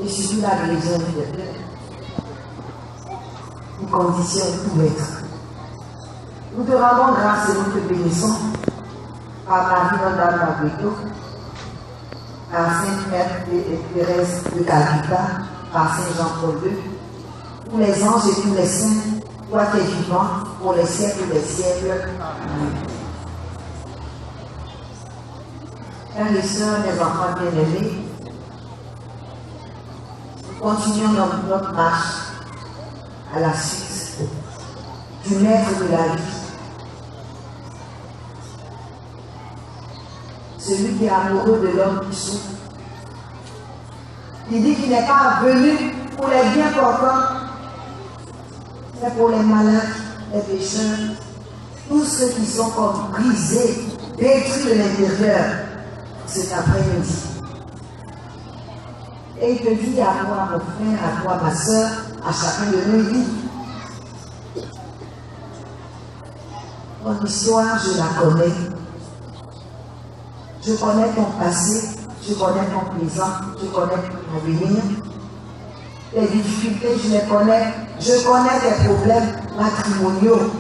et surtout la guérison de Dieu. Nous conditionnons tout être. Nous te rendons grâce et nous te bénissons par Marie Notre-Dame d'Agüero, par Sainte Mère Thérèse de Calcutta, par Saint Jean-Paul II, tous les anges et tous les saints, toi qui es vivant, pour les siècles des siècles. Amen. Frères et sœurs, mes enfants bien-aimés, nous continuons notre marche à la suite du maître de la vie, celui qui est amoureux de l'homme qui souffre. Il dit qu'il n'est pas venu pour les bien portants, mais pour les malades, les pécheurs, tous ceux qui sont comme brisés, détruits de l'intérieur cet après-midi. Et il te dit à toi, mon frère, à toi, ma soeur, à chacun de nous, il dit, ton histoire, je la connais. Je connais ton passé, je connais ton présent, je connais ton avenir. Les difficultés, je les connais. Je connais tes problèmes matrimoniaux,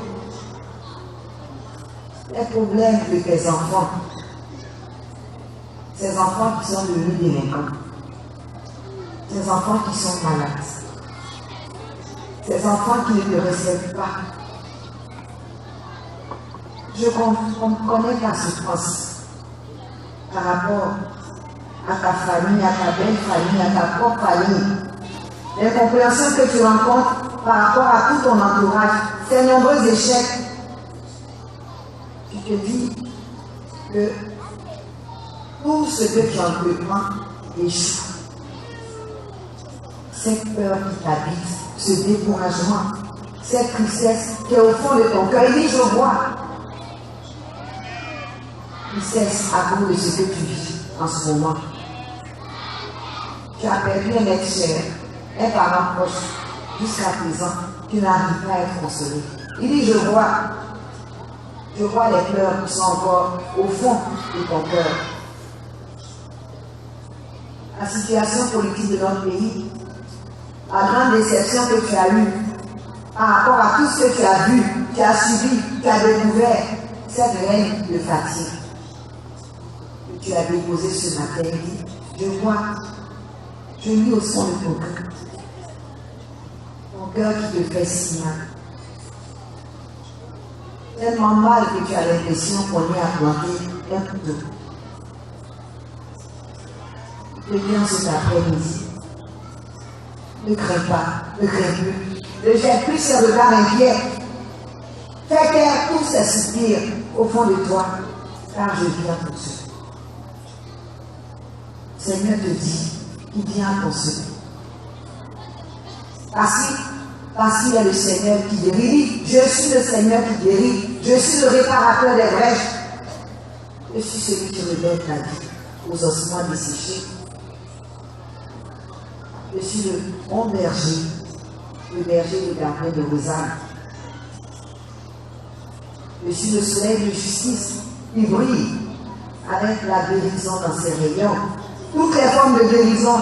les problèmes de tes enfants. Ces enfants qui sont devenus délinquants. Ces enfants qui sont malades. Ces enfants qui ne te respectent pas. Je connais ta souffrance par rapport à ta famille, à ta belle famille, à ta propre famille. Les compréhensions que tu rencontres par rapport à tout ton entourage, ces nombreux échecs, tu te dis que tout ce que tu entreprends échoue. Cette peur qui t'habite, ce découragement, cette tristesse qui est au fond de ton cœur, il dit, je vois. Tristesse à cause de ce que tu vis en ce moment. Tu as perdu un être cher, un parent proche, jusqu'à présent, tu n'arrives pas à être consolé. Il dit, je vois les pleurs qui sont encore au fond de ton cœur. La situation politique de notre pays, la grande déception que tu as eue par rapport à tout ce que tu as vu, tu as subi, tu as découvert, cette règne de fatigue que tu as déposée ce matin, il dit, je vois, je lis au fond de ton cœur. Ton cœur qui te fait si mal. Tellement mal que tu as l'impression qu'on est à planter un couteau. Je viens cet après-midi. Ne crains pas, ne crains plus. Ne jette plus ce regard inquiet. Fais taire tous ces soupirs au fond de toi, car je viens pour cela. Seigneur te dit qu'il vient pour cela. Parce qu'il est le Seigneur qui guérit. Je suis le Seigneur qui guérit. Je suis le réparateur des brèches. Je suis celui qui redonne ta vie aux ossements desséchés. Je suis le bon berger, le berger de gardien de Rosanne. Je suis le soleil de justice qui brille avec la guérison dans ses rayons. Toutes les formes de guérison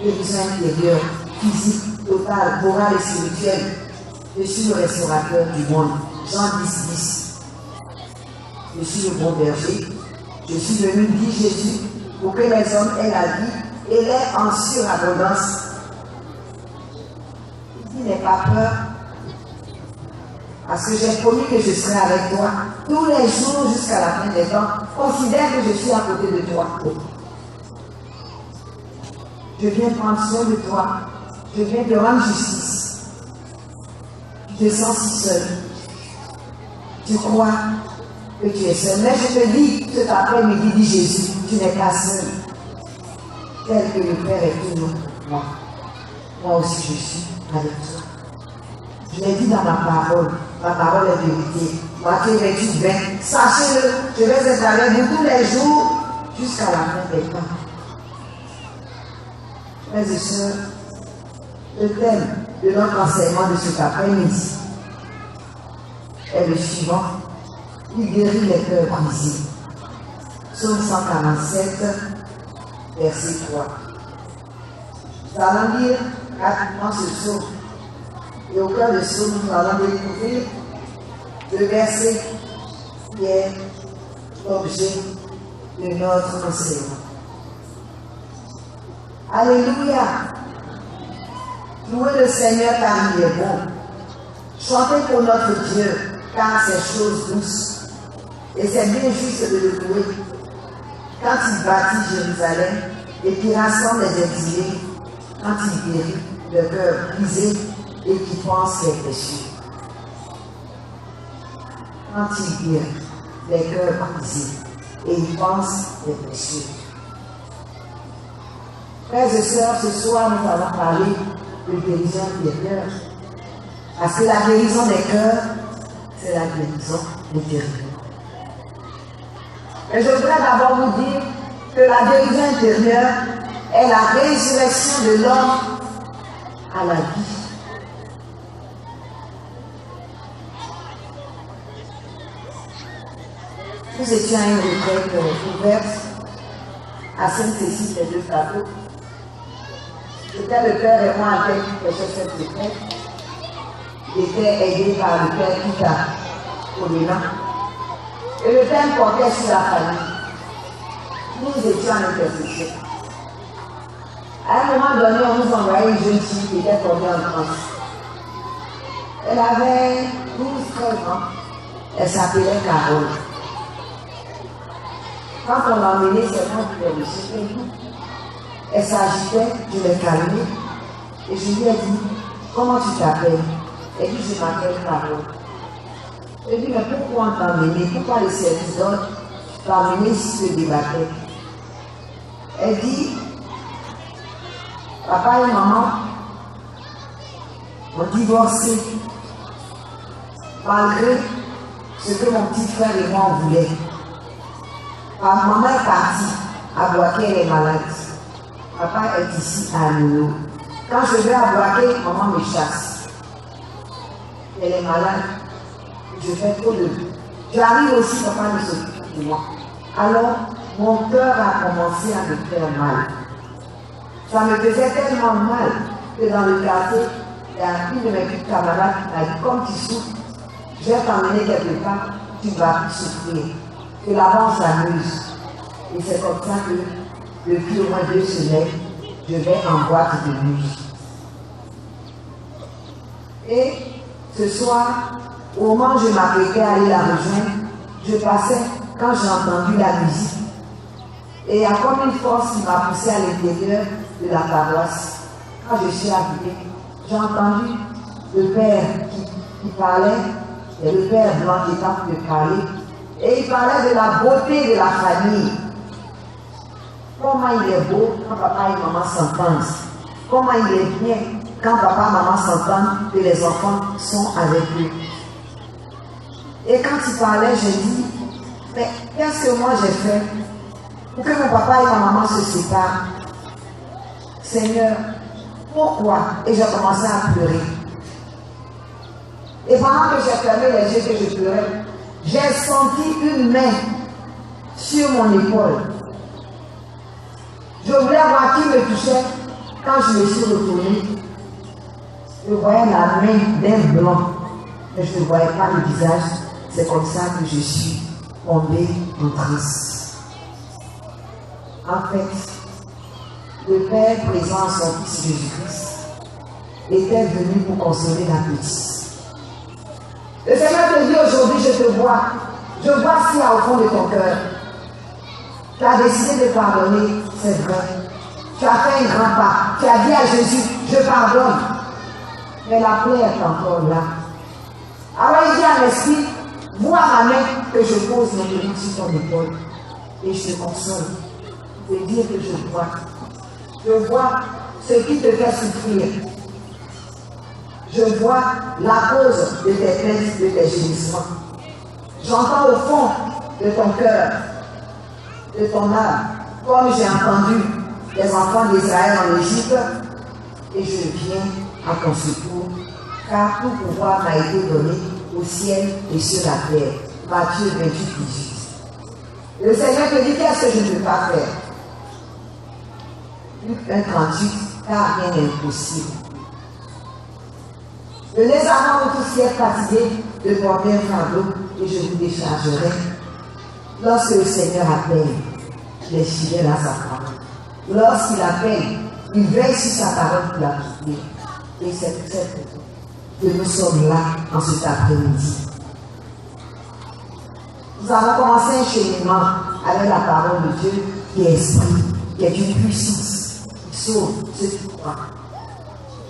intérieure, physique, totale, morale et spirituelle. Je suis le restaurateur du monde. Jean 10:10. Je suis le bon berger. Je suis venu, dit Jésus, pour que les hommes aient la vie et l'aient en surabondance. Il dit, n'aie pas peur, parce que j'ai promis que je serai avec toi tous les jours jusqu'à la fin des temps. Considère que je suis à côté de toi. Je viens prendre soin de toi. Je viens te rendre justice. Tu te sens si seul. Tu crois que tu es seul. Mais je te dis, cet après-midi, dit Jésus, tu n'es pas seul. Tel que le Père est toujours moi. Moi aussi je suis avec toi. Je l'ai dit dans ma parole est vérité. Matthieu 28:20. Sachez-le, je vais être avec vous tous les jours jusqu'à la fin des temps. Frères et sœurs, le thème de notre enseignement de cet après-midi est le suivant. Il guérit les cœurs brisés. Psaume 147, verset 3. Nous allons lire rapidement ce psaume. Et au cœur de ce psaume, nous allons découvrir le verset qui est l'objet de notre enseignement. Alléluia! Louez le Seigneur car il est bon. Chantez pour notre Dieu car c'est chose douce. Et c'est bien juste de le louer quand il bâtit Jérusalem et qui rassemble les exilés, quand il guérit le cœur brisé et qui pense les péchés. Quand il guérit les cœurs brisés et il pense les péchés. Frères et sœurs, ce soir nous allons parler de guérison intérieure. Parce que la guérison des cœurs, c'est la guérison intérieure. Et je voudrais d'abord vous dire que la guérison intérieure est la résurrection de l'homme à la vie. Nous étions à une retraite ouverte à Sainte-Cécile, les deux plateaux. C'était le père et moi avec qui prêchait cette retraite. Il était aidé par le père Kita Olena. Et le thème portait sur la famille. Nous étions en intercession. À un moment donné, on nous envoyait une jeune fille qui était tombée en France. Elle avait 12-13 ans. Elle s'appelait Carole. Quand on l'a emmenée, c'est moi qui l'ai reçue. Elle s'agitait, je l'ai calmée. Et je lui ai dit, comment tu t'appelles? Elle dit, je m'appelle Carole. Je lui ai dit, mais pourquoi on t'a emmené? Pourquoi le service d'ordre t'a emmené si tu te débattais? Elle dit, papa et maman ont divorcé malgré ce que mon petit frère et moi voulaient. Maman est partie à Boaké, elle est malade. Papa est ici à Amino. Quand je vais à Boaké, maman me chasse. Elle est malade. Je fais trop de vie. J'arrive aussi, papa ne s'occupe de moi. Alors, mon cœur a commencé à me faire mal. Ça me faisait tellement mal que dans le quartier, il y a une de mes petites camarades qui m'a dit, comme tu souffres, je vais t'emmener quelque part, tu vas plus souffrir. Que là-bas on s'amuse. Et c'est comme ça que depuis au moins 2 semaines, je vais en boîte de nuit. Et ce soir, au moment où je m'apprêtais à aller la rejoindre, je passais quand j'ai entendu la musique. Et il y a comme une force qui m'a poussé à l'intérieur de la paroisse. Quand je suis arrivée, j'ai entendu le père qui parlait, et le père blanc qui était en train de parler. Et il parlait de la beauté de la famille. Comment il est beau quand papa et maman s'entendent. Comment il est bien quand papa et maman s'entendent que les enfants sont avec eux. Et quand il parlait, je dis, mais qu'est-ce que moi j'ai fait pour que mon papa et ma maman se séparent? Seigneur, pourquoi? Et j'ai commencé à pleurer. Et pendant que j'ai fermé les yeux que je pleurais, j'ai senti une main sur mon épaule. Je voulais voir qui me touchait. Quand je me suis retournée, je voyais la main d'un blanc, mais je ne voyais pas le visage. C'est comme ça que je suis tombée en transe. En fait, le Père présent à son Fils Jésus-Christ était venu pour consoler la petite. Le Seigneur te dit aujourd'hui, je te vois. Je vois ce qu'il y a au fond de ton cœur. Tu as décidé de pardonner, c'est vrai. Tu as fait un grand pas. Tu as dit à Jésus, je pardonne. Mais la plaie est encore là. Alors il dit à l'esprit, vois ma main que je pose maintenant sur ton épaule. Et je te console. Je veux dire que je vois. Je vois ce qui te fait souffrir. Je vois la cause de tes plaintes, de tes gémissements. J'entends au fond de ton cœur, de ton âme, comme j'ai entendu les enfants d'Israël en Égypte, et je viens à ton secours, car tout pouvoir m'a été donné au ciel et sur la terre. Matthieu 28, 18. Le Seigneur te dit, qu'est-ce que je ne peux pas faire? Luc 1, 38, car rien n'est impossible. Venez avant de tous qui êtes fatigués de porter un fardeau et je vous déchargerai. Lorsque le Seigneur appelle, les fidèles à sa parole. Lorsqu'il appelle, il veille sur sa parole pour l'appliquer. Et c'est pour cette raison que nous sommes là en cet après-midi. Nous avons commencé un cheminement avec la parole de Dieu qui est esprit, qui est une puissance, qui sauve ceux qui croient.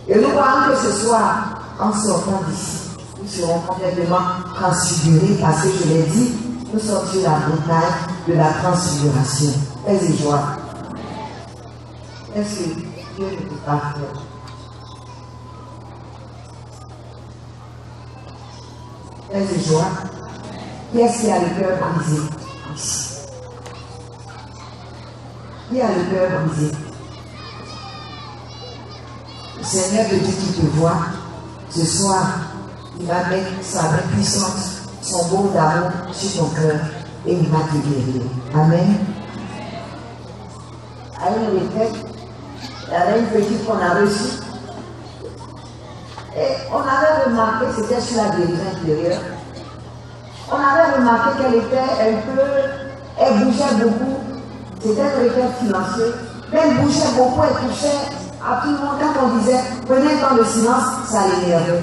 Et nous croyons que ce soir, en sortant d'ici, nous serons complètement transfigurés parce que je l'ai dit, nous sommes sur la montagne de la transfiguration. Paix et joie. Est-ce que Dieu ne peut pas faire? Paix et joie. Qui est-ce qui a le cœur brisé ici? Qui a le cœur brisé? Le Seigneur te dit qu'il te voit. Ce soir, il va mettre sa main puissante, son beau d'amour sur ton cœur et il va te guérir. Amen. À une retraite, il y avait une petite qu'on a reçue. Et on avait remarqué, c'était sur la guérison intérieure, on avait remarqué qu'elle était un peu, elle bougeait beaucoup, c'était une retraite financière, mais elle bougeait beaucoup, elle touchait à tout le monde. Quand on disait, prenez un temps de silence, ça l'énervait.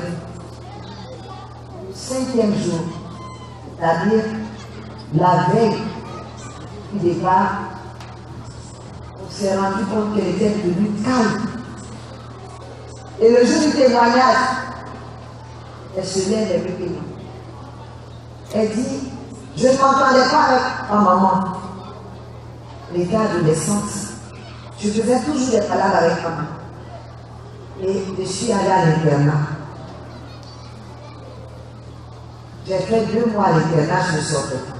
Le 5e jour, c'est-à-dire la veille du départ, on s'est rendu compte qu'elle était devenue calme. Et le jour du témoignage, elle se lève et me témoigne. Elle dit, je ne m'entendais pas avec ma maman. L'état de naissance, je faisais toujours des palabres avec maman. Et je suis allée à l'internat. J'ai fait 2 mois à l'internat, je ne sortais pas.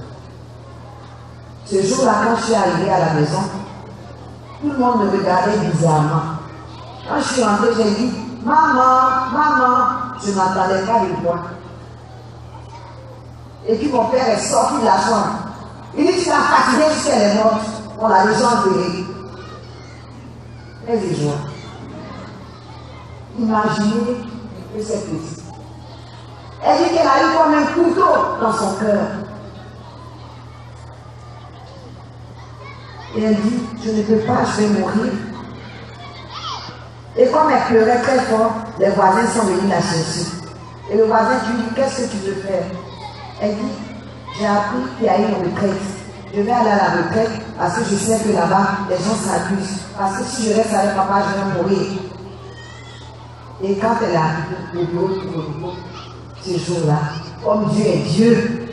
Ce jour-là, quand je suis arrivée à la maison, tout le monde me regardait bizarrement. Quand je suis rentrée, j'ai dit, maman, maman, je ne m'entendais pas de voix. Et puis mon père est sorti de la chambre. Il dit, tu l'as fatiguée jusqu'elle est morte. On l'a déjà enterrée. Et joie. Imaginez que c'est petit. Elle dit qu'elle a eu comme un couteau dans son cœur. Et elle dit, je ne peux pas, je vais mourir. Et comme elle pleurait très fort, les voisins sont venus la chercher. Et le voisin lui dit, qu'est-ce que tu veux faire? Elle dit, j'ai appris qu'il y a une retraite. Je vais aller à la retraite parce que je sais que là-bas, les gens s'abusent. Parce que si je reste avec papa, je vais mourir. Et quand elle a arrivé au bureau du Congo, ce jour-là, comme Dieu est Dieu,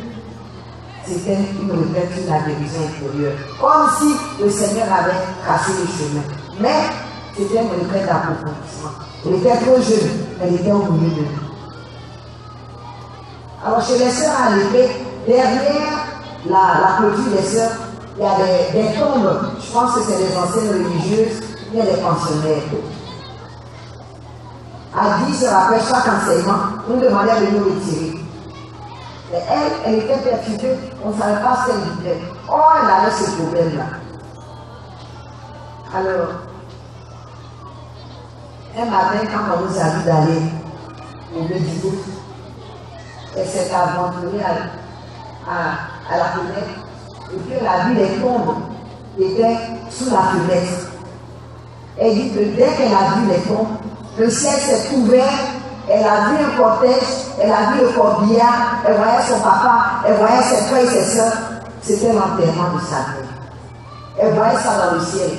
c'était une retraite sur la guérison intérieure. Comme si le Seigneur avait tracé le chemin. Mais c'était une retraite d'approfondissement. Elle était trop jeune, elle était au milieu de nous. Alors chez les sœurs à l'épée, derrière la clôture des sœurs, il y a des tombes. Je pense que c'est les anciennes religieuses, il y a des pensionnaires. À 10 heures après chaque enseignement, on nous demandait de nous retirer. Mais elle était perturbée, on ne savait pas ce qu'elle disait. Oh, elle avait ce problème-là. Alors, un matin, quand on nous a dit d'aller au médico, elle s'est aventurée à la fenêtre et puis elle a vu les tombes qui étaient sous la fenêtre. Elle dit que dès qu'elle a vu les tombes, le ciel s'est ouvert, elle a vu un cortège, elle a vu le corbillard, elle voyait son papa, elle voyait ses frères et ses soeurs. C'était l'enterrement de sa mère. Elle voyait ça dans le ciel.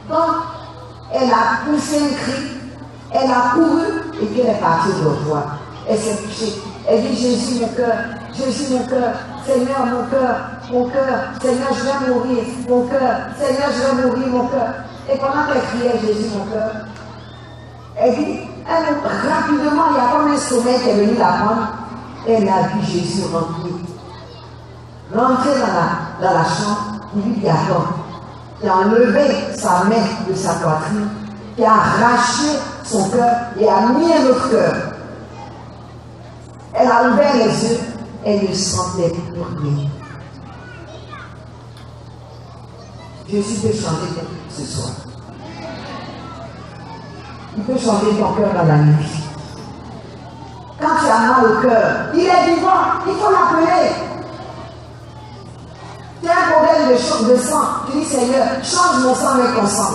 Donc, elle a poussé un cri, elle a couru et puis elle est partie au revoir. Elle s'est touchée. Elle dit, Jésus, mon cœur, Seigneur, mon cœur, Seigneur, je vais mourir, mon cœur, Seigneur, je vais mourir, mon cœur. Et pendant qu'elle criait, Jésus, mon cœur, elle dit, rapidement, il y a comme un sommeil qui est venu la prendre. Elle a vu Jésus rentrer dans la chambre, il lui dit, attends, qui a enlevé sa main de sa poitrine, qui a arraché son cœur et a mis un autre cœur. Elle a ouvert les yeux, elle ne sentait plus rien. Jésus peut changer ce soir. il peut changer ton cœur dans la nuit. Quand tu as mal au cœur, il est vivant, il faut l'appeler. Tu as un problème de sang, tu dis Seigneur, change mon sang avec ton sang.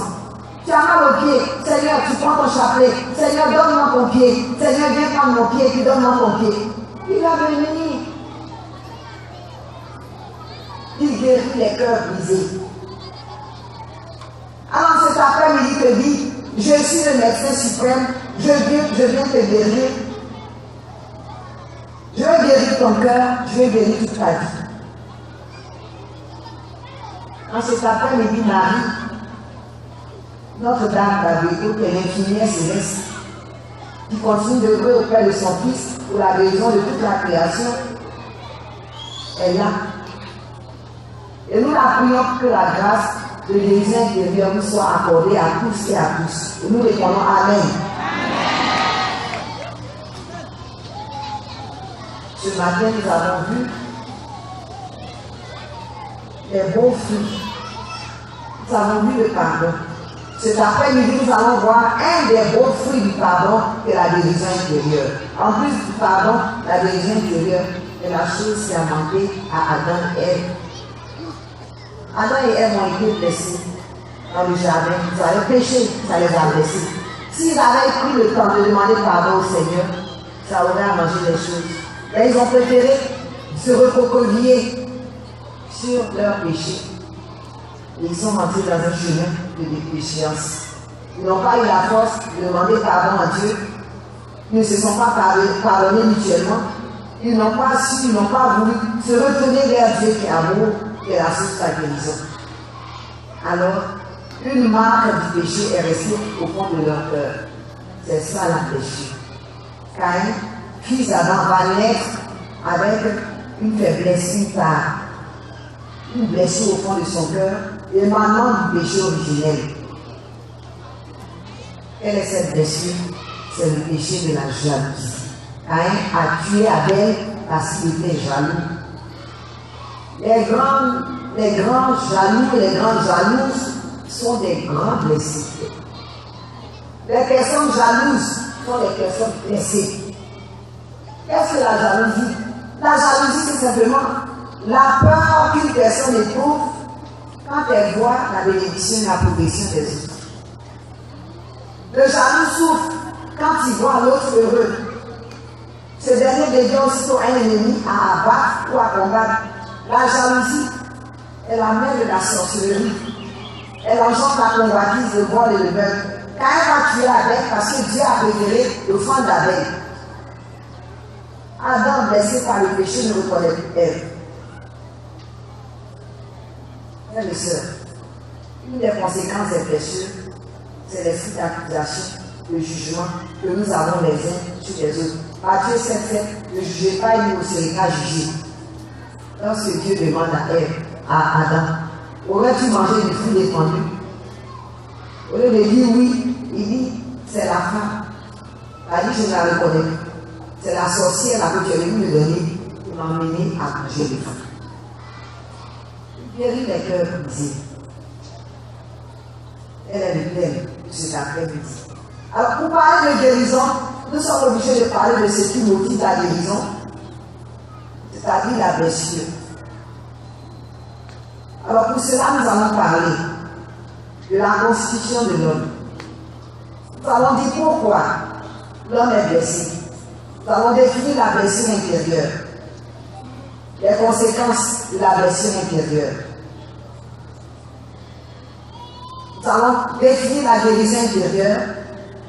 Tu as mal au pied, Seigneur, tu prends ton chapelet, Seigneur, donne-moi ton pied, Seigneur, viens prendre mon pied, puis donne-moi ton pied. Il va venir. Il guérit les cœurs brisés. Alors cet après-midi te dit, je suis le médecin suprême, je viens te guérir. Je vais guérir ton cœur, je vais guérir toute ta vie. En cet après-midi, Marie, Notre-Dame d'Avignon, qui est l'infirmière céleste, qui continue de œuvrer auprès de son Fils pour la guérison de toute la création, est là. Et nous la prions pour que la grâce de guérison intérieure nous soit accordée à tous et à tous. Et nous répondons Amen. Ce matin, nous avons vu les beaux fruits. Nous avons vu le pardon. Cet après-midi, nous allons voir un des beaux fruits du pardon et la guérison intérieure. En plus du pardon, la guérison intérieure est la chose qui a manqué à Adam et Ève. Adam et Ève ont été blessés dans le jardin. Ils avaient péché, ça les a blessés. S'ils avaient pris le temps de demander pardon au Seigneur, ça aurait arrangé les choses. Mais ils ont préféré se recroqueviller sur leur péché. Et ils sont rentrés dans un chemin de déchéance. Ils n'ont pas eu la force de demander pardon à Dieu. Ils ne se sont pas pardonnés mutuellement. Ils n'ont pas su, ils n'ont pas voulu se retourner vers Dieu qui est amour, qui est la source de la guérison. Alors, une marque du péché est restée au fond de leur cœur. C'est ça la péché. Caïn, fils d'Adam, va naître avec une faiblesse, une part, une blessure au fond de son cœur, émanant du péché originel. Quelle est cette blessure? C'est le péché de la jalousie. Caïn a tué Abel parce qu'il était jaloux. Les grands jaloux et les grandes jalouses sont des grands blessés. Les personnes jalouses sont les personnes blessées. Qu'est-ce que la jalousie? La jalousie, c'est simplement la peur qu'une personne éprouve quand elle voit la bénédiction et la progression des autres. Le jaloux souffre quand il voit l'autre heureux. Ce dernier devient aussitôt un ennemi à abattre ou à combattre. La jalousie est la mère de la sorcellerie. Elle engendre la convoitise, le vol et le meurtre. Caïn va tuer Abel parce que Dieu a préféré l'offrande d'Abel. Adam, blessé par le péché, ne reconnaît plus Ève. Frères et sœurs, une des conséquences des péchés, c'est l'esprit d'accusation, le jugement que nous avons les uns sur les autres. Matthieu 7,7, ne jugez pas et vous ne serez pas jugés. Lorsque Dieu demande à Ève, à Adam, aurais-tu mangé du fruit défendu? Au lieu de dire oui, il dit, c'est la femme. Elle dit, je ne la reconnais plus. C'est la sorcière là que tu es venu me donner qui m'a emmené à manger le fruit. Il guérit les cœurs brisés. Elle est le thème de cet après-midi. Alors, pour parler de guérison, nous sommes obligés de parler de ce qui motive la guérison, c'est-à-dire la blessure. Alors, pour cela, nous allons parler de la constitution de l'homme. Nous allons dire pourquoi l'homme est blessé. Nous allons définir la blessure intérieure, les conséquences de la blessure intérieure. Nous allons définir la guérison intérieure,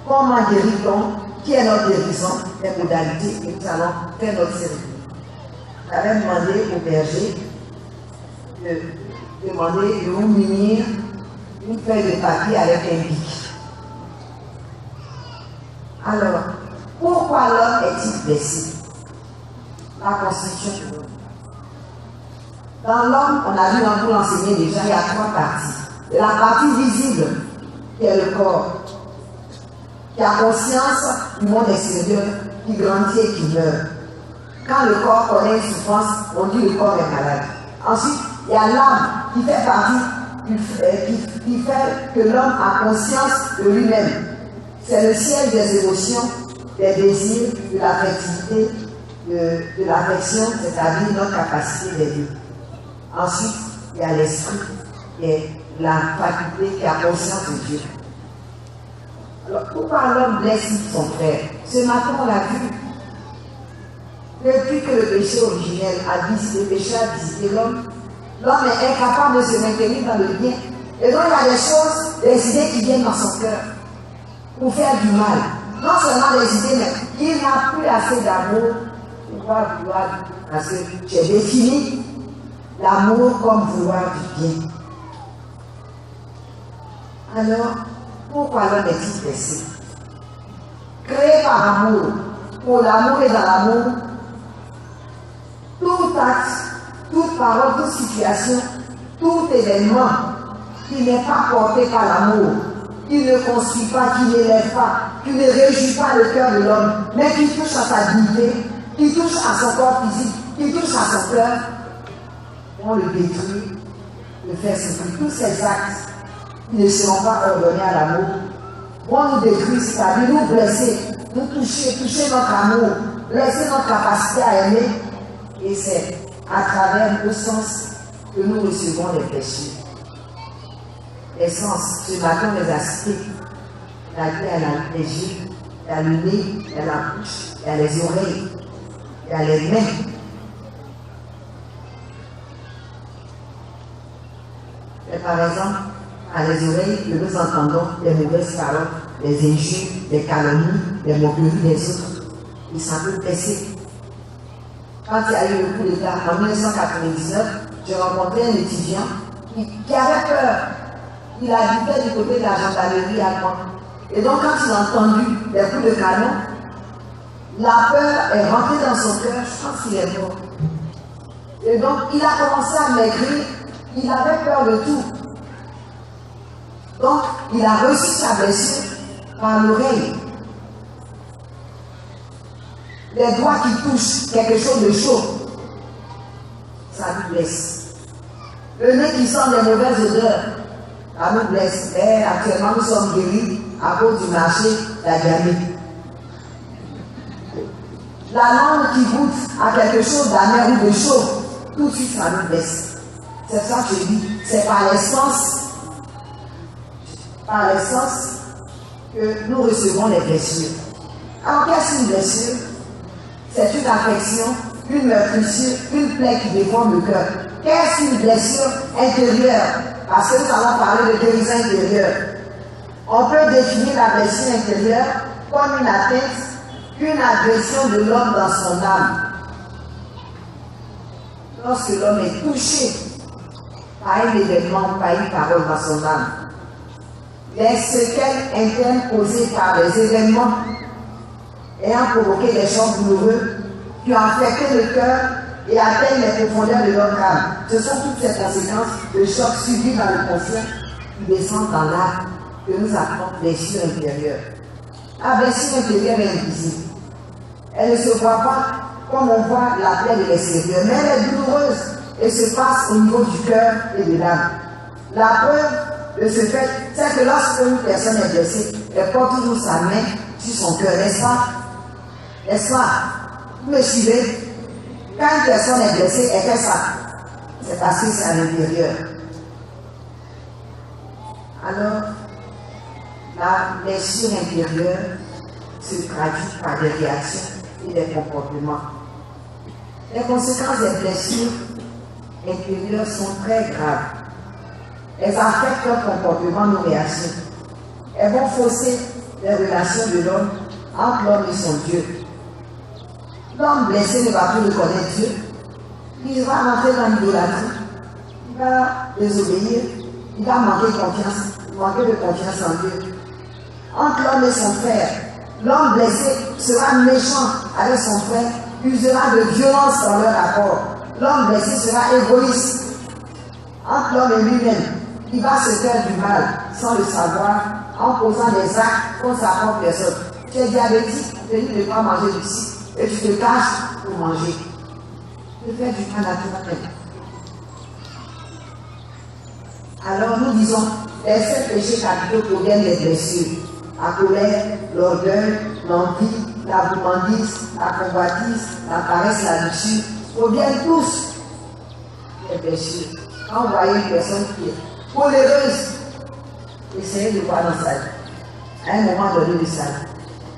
comment guérit-on, qui est notre guérison, les modalités, et nous allons faire notre cérémonie. J'avais demandé au berger de vous munir une feuille de papier avec un bic. Alors, pourquoi l'homme est-il blessé? La constitution de l'homme. Dans l'homme, on a vu dans tout l'enseigner déjà, il y a trois parties. La partie visible, qui est le corps, qui a conscience du monde extérieur, qui grandit et qui meurt. Quand le corps connaît une souffrance, on dit le corps est malade. Ensuite, il y a l'âme qui fait partie, qui fait que l'homme a conscience de lui-même. C'est le siège des émotions, des désirs, de l'affectivité, de l'affection, c'est-à-dire notre capacité d'aider. Ensuite, il y a l'esprit, qui est la faculté qui a conscience de Dieu. Alors, pourquoi l'homme blesse son frère? Ce matin, on l'a vu. Depuis que le péché originel le péché a visité l'homme, l'homme est incapable de se maintenir dans le bien. Et donc, il y a des choses, des idées qui viennent dans son cœur pour faire du mal. Non seulement des idées, mais il n'a plus assez d'amour pour pouvoir vouloir, parce que j'ai défini l'amour comme vouloir du bien. Alors, pourquoi l'homme est-il blessé? Créé par amour, pour l'amour et dans l'amour, tout acte, toute parole, toute situation, tout événement qui n'est pas porté par l'amour, qui ne construit pas, qui n'élève pas, qui ne réjouit pas le cœur de l'homme, mais qui touche à sa dignité, qui touche à son corps physique, qui touche à son cœur, on le détruit, le fait souffrir. Tous ces actes qui ne seront pas ordonnés à l'amour vont nous détruire, c'est-à-dire nous blesser, nous toucher notre amour, blesser notre capacité à aimer. Et c'est à travers le sens que nous recevons les blessures. Les sens, ce matin, on les a cités. Il y a les yeux, il y a le nez, il y a la bouche, il y a les oreilles, il y a les mains. Et par exemple, à les oreilles que nous entendons les mauvaises paroles, les injures, les calomnies, les moqueries des autres. Ils sont peu blessés. Quand il y a eu le coup d'État en 1999, j'ai rencontré un étudiant qui avait peur. Il habitait du côté de la gendarmerie allemande. Et donc, quand il a entendu les coups de canon, la peur est rentrée dans son cœur. Je pense qu'il est mort. Et donc, il a commencé à maigrir. Il avait peur de tout. Donc, il a reçu sa blessure par l'oreille. Les doigts qui touchent quelque chose de chaud, ça nous blesse. Le nez qui sent des mauvaises odeurs, ça nous blesse. Et actuellement, nous sommes guéris à cause du marché de la diabète. La langue qui goûte à quelque chose d'amer ou de chaud, tout de suite, ça nous blesse. C'est ça que je dis. C'est par l'essence que nous recevons les blessures. Alors, qu'est-ce qu'une blessure? C'est une affection, une meurtrissure, une plaie qui déforme le cœur. Qu'est-ce qu'une blessure intérieure? Parce que nous allons parler de guérison intérieure. On peut définir la blessure intérieure comme une atteinte, une agression de l'homme dans son âme. Lorsque l'homme est touché par un événement, par une parole dans son âme, les séquelles internes causées par des événements ayant provoqué des chocs douloureux qui ont affecté le cœur et atteignent les profondeurs de notre âme. Ce sont toutes ces conséquences de chocs subis dans le conscient qui descendent dans l'âme que nous appelons blessure intérieure. La blessure intérieure est invisible. Elle ne se voit pas comme on voit la plaie de l'extérieur, mais elle est douloureuse et se passe au niveau du cœur et de l'âme. La preuve de ce fait, c'est que lorsque une personne est blessée, elle porte toujours sa main sur son cœur, n'est-ce pas? N'est-ce pas? Vous me suivez? Quand une personne est blessée, elle fait ça. C'est parce que c'est à l'intérieur. Alors, la blessure intérieure se traduit par des réactions et des comportements. Les conséquences des blessures intérieures sont très graves. Elles affectent leur comportement, nos réactions. Elles vont fausser les relations de l'homme entre l'homme et son Dieu. L'homme blessé ne va plus reconnaître Dieu. Il va rentrer dans l'idolâtrie. Il va désobéir. Il va manquer de confiance en Dieu. Entre l'homme et son frère, l'homme blessé sera méchant avec son frère, usera de violence dans leur rapport. L'homme blessé sera égoïste. Entre l'homme et lui-même, il va se faire du mal sans le savoir, en posant des actes contre sa propre personne. Tu es diabétique, tu te dis de ne pas manger du sucre, et tu te caches pour manger. Tu fais du mal à toi-même. Alors nous disons, les sept péchés capitaux proviennent des blessures. la colère, l'orgueil, l'envie, la gourmandise, la convoitise, la paresse, la luxure, proviennent tous des blessures. Quand vous voyez une personne qui est poléreuse, essayez de voir dans sa vie. À un moment donné de sa vie,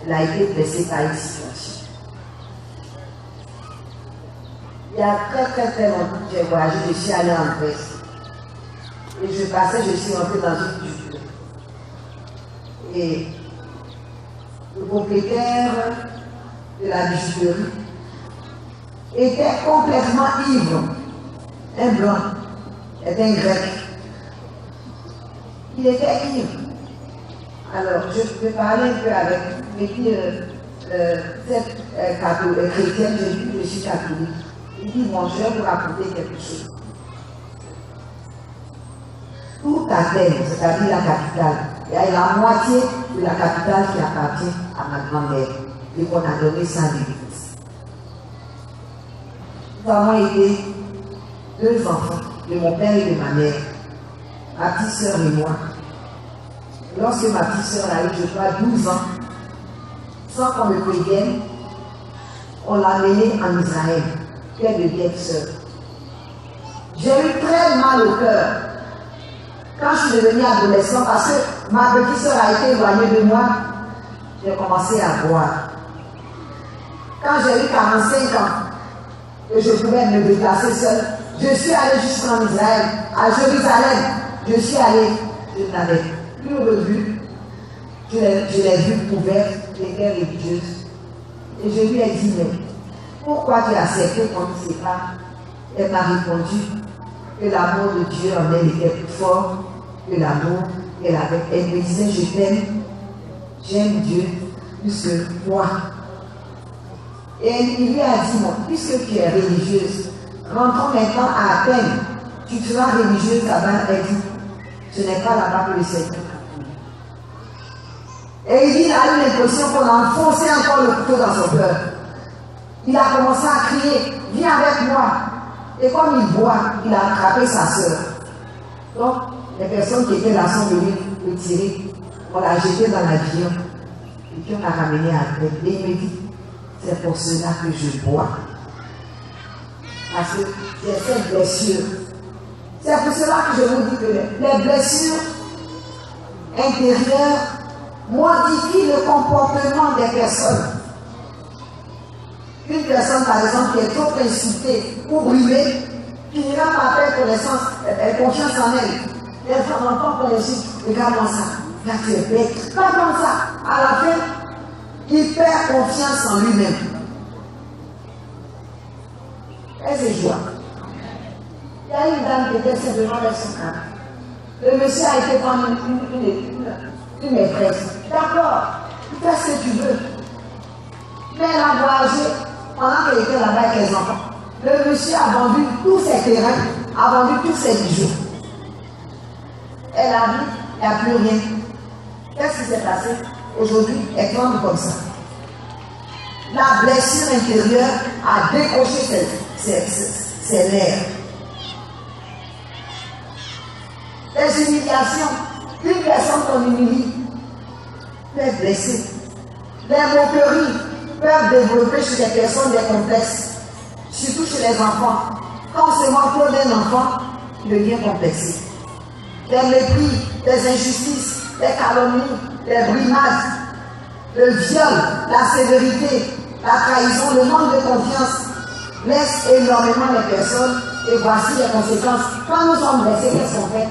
elle a été blessée par une situation. Il y a très longtemps que j'ai voyagé, je suis allée en Grèce. Et je suis rentrée dans une culture. Et le propriétaire de la bijouterie était complètement ivre. Un blanc, était un grec. Il était ivre. Alors, je peux parler un peu avec cette chrétienne, je suis catholique. Il dit, bon, je vais vous raconter quelque chose. Tout Athènes, c'est-à-dire la capitale, il y a la moitié de la capitale qui appartient à ma grand-mère et qu'on a donné ça à l'église. Nous avons été 2 enfants, de mon père et de ma mère, ma petite sœur et moi. Lorsque ma petite sœur a eu, je crois, 12 ans, sans qu'on me prévienne, on l'a menée en Israël, qu'elle devienne sœur. J'ai eu très mal au cœur quand je suis devenue adolescent parce que ma petite sœur a été éloignée de moi. J'ai commencé à boire. Quand j'ai eu 45 ans, et je pouvais me déplacer seule, je suis allée jusqu'en Israël, à Jérusalem. Je suis allée, je n'avais plus revu. Je l'ai vue couverte, j'étais religieuse. Et je lui ai dit, mais pourquoi tu as accepté qu'on ne sait pas? Elle m'a répondu que l'amour de Dieu en elle était plus fort que l'amour qu'elle avait. Elle me disait, je t'aime, j'aime Dieu plus que toi. Et il lui a dit, non, puisque tu es religieuse, rentrons maintenant à Athènes, tu seras religieuse là-bas. Elle dit, ce n'est pas là-bas que le Seigneur. Et il dit, il a eu l'impression qu'on a enfoncé encore le couteau dans son cœur. Il a commencé à crier, viens avec moi. Et comme il boit, il a attrapé sa sœur. Donc, les personnes qui étaient là sont venues le tirer. On l'a jeté dans l'avion. Et puis on l'a ramené à Athènes. Et il me dit, c'est pour cela que je bois. Parce que j'ai cette blessure. C'est pour cela que je vous dis que les blessures intérieures modifient le comportement des personnes. Une personne, par exemple, qui est trop insultée ou brûlée, finira par perdre confiance en elle. Elle va entendre qu'on l'insulte. Regarde-moi ça. Là, tu es bête. Pas comme ça. À la fin, il perd confiance en lui-même. Elle se joie. Il y a une dame qui était simplement avec son camp. Le monsieur a été prendre une maîtresse. D'accord, fais ce que tu veux. Mais elle a voyagé pendant qu'elle était là-bas avec les enfants. Le monsieur a vendu tous ses terrains, a vendu tous ses bijoux. Elle a dit, il n'y a plus rien. Qu'est-ce qui s'est passé? Aujourd'hui, elle tombe comme ça. La blessure intérieure a décroché ses nerfs. Les humiliations, une personne qu'on humilie peut être blessée. Les moqueries peuvent développer chez les personnes des complexes, surtout chez les enfants. Quand on se moque d'un enfant, il devient complexé. Les mépris, les injustices, les calomnies, les brimades, le viol, la sévérité, la trahison, le manque de confiance blessent énormément les personnes et voici les conséquences. Quand nous sommes blessés, qu'est-ce qu'on fait?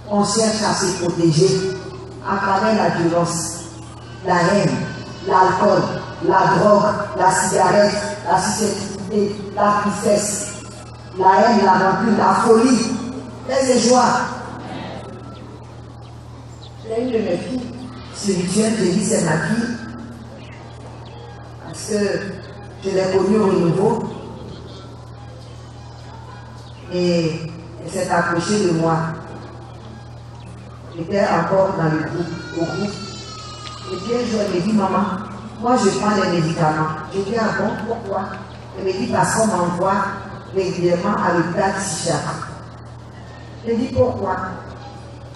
On cherche à se protéger à travers la violence, la haine, l'alcool, la drogue, la cigarette, la susceptibilité, la tristesse, la haine, la rancune, la folie, les joies. J'ai une de mes filles spirituelles, je dis c'est ma fille, parce que je l'ai connue au renouveau et elle s'est approchée de moi. J'étais encore dans le groupe, au groupe. Et puis un jour, elle me dit, maman, moi je prends les médicaments. Je dis, ah bon, pourquoi? Elle me dit, parce qu'on m'envoie régulièrement à l'hôpital psychiatrique. Je dis, pourquoi?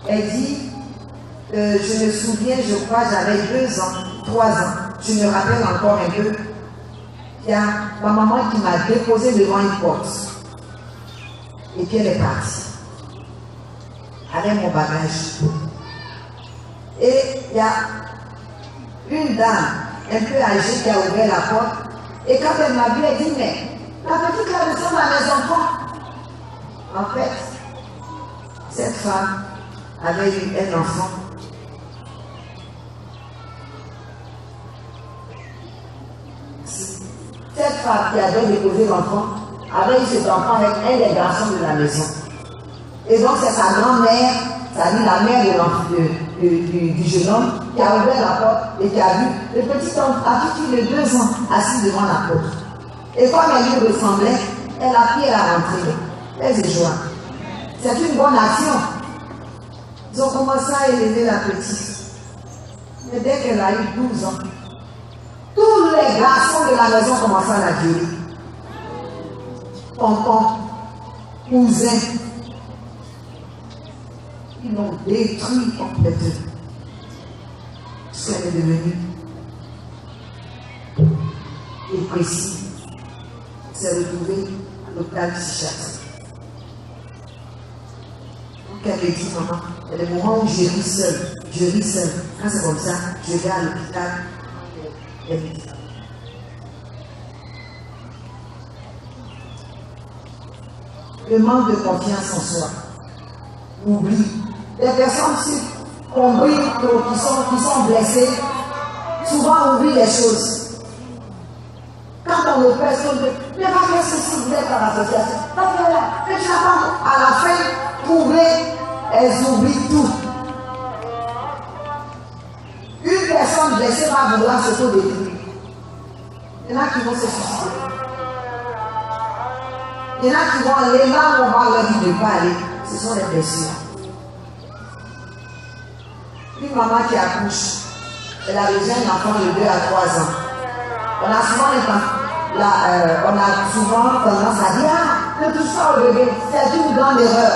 Elle dit, je me souviens, je crois, j'avais 2 ans, 3 ans. Je me rappelle encore un peu. Il y a ma maman qui m'a déposé devant une porte. Et puis elle est partie. Avec mon bagage. Et il y a une dame un peu âgée qui a ouvert la porte. Et quand elle m'a vu, elle dit, mais la petite là ressemble à mes enfants. En fait, cette femme avait eu un enfant. Cette femme qui avait déposé l'enfant avait eu cet enfant avec un des garçons de la maison. Et donc c'est sa grand-mère, c'est-à-dire la mère du jeune homme, qui a ouvert la porte et qui a vu le petit homme à qui de 2 ans assis devant la porte. Et comme elle lui ressemblait, elle a pris, elle a rentré. Elle se joie. C'est une bonne action. Ils ont commencé à élever la petite. Mais dès qu'elle a eu 12 ans, tous les garçons de la maison commençaient à la violer. Tonton, cousin, ils l'ont détruit complètement. Ce qu'elle est devenue dépressive. S'est retrouvée à l'hôpital psychiatrique. Donc elle me dit, maman, il y a des moments où je ris seule. Je ris seule. Quand c'est comme ça, je vais à l'hôpital. Le manque de confiance en soi. Oublie. Les personnes qui sont blessées, souvent oublient les choses. Quand on le fait, on dit, mais va faire ceci, vous êtes dans l'association. Va faire là. Mais tu n'as pas à la fin trouvé, elles oublient tout. Une personne blessée va vouloir s'auto-détruire. Il y en a qui vont se suicider. Il y en a qui vont aller là où on va leur dire de ne pas aller. Ce sont les blessures. Une maman qui accouche, elle a déjà un enfant de 2 à 3 ans. On a souvent tendance à dire, ah, ne touche pas au bébé, c'est une grande erreur.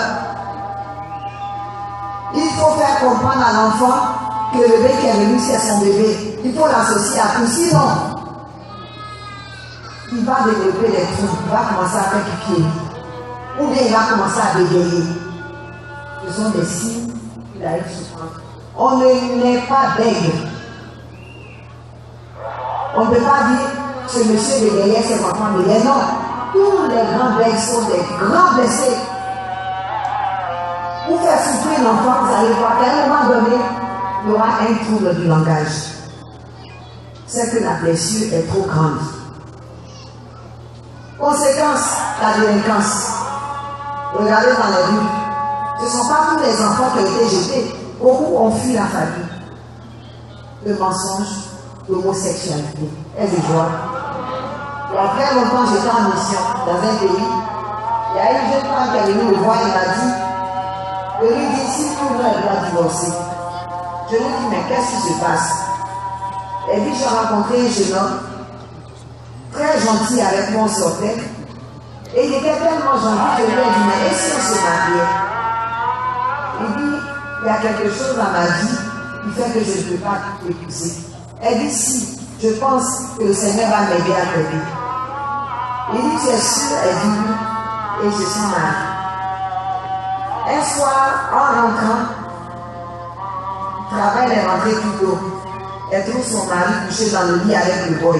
Il faut faire comprendre à l'enfant que le bébé qui est venu, c'est son bébé. Il faut l'associer à tout, sinon, il va développer des troubles, il va commencer à faire pipi, ou bien il va commencer à bégayer. Ce sont des signes qu'il a eu souffrance. On ne n'est pas bègue. On ne peut pas dire ce monsieur bégayait, c'est enfant bégayait. Non, tous les grands bègues sont des grands blessés. Pour faire souffrir l'enfant, vous allez voir qu'à un moment donné, il y aura un trouble du langage. C'est que la blessure est trop grande. Conséquence, la délinquance. Regardez dans les rues. Ce ne sont pas tous les enfants qui ont été jetés. Beaucoup ont fui la famille. Le mensonge, l'homosexualité. Elle se voit. Il y a très longtemps, j'étais en mission dans un pays. Il y a une jeune femme qui est venue me voir et m'a dit, je lui dis, si tout le monde doit divorcer. Je lui dis, mais qu'est-ce qui se passe? Elle dit, j'ai rencontré un jeune homme, très gentil avec moi, on sortait. Et il était tellement gentil que je lui ai dit, mais et si on se mariait? Il dit, il y a quelque chose dans ma vie qui fait que je ne peux pas t'épouser. Elle dit, si, je pense que le Seigneur va m'aider à t'aider. Il dit, tu es sûre? Elle dit, oui, et je suis mariée. Un soir, en rentrant, le travail est rentré plus tôt. Elle trouve son mari couché dans le lit avec le boy.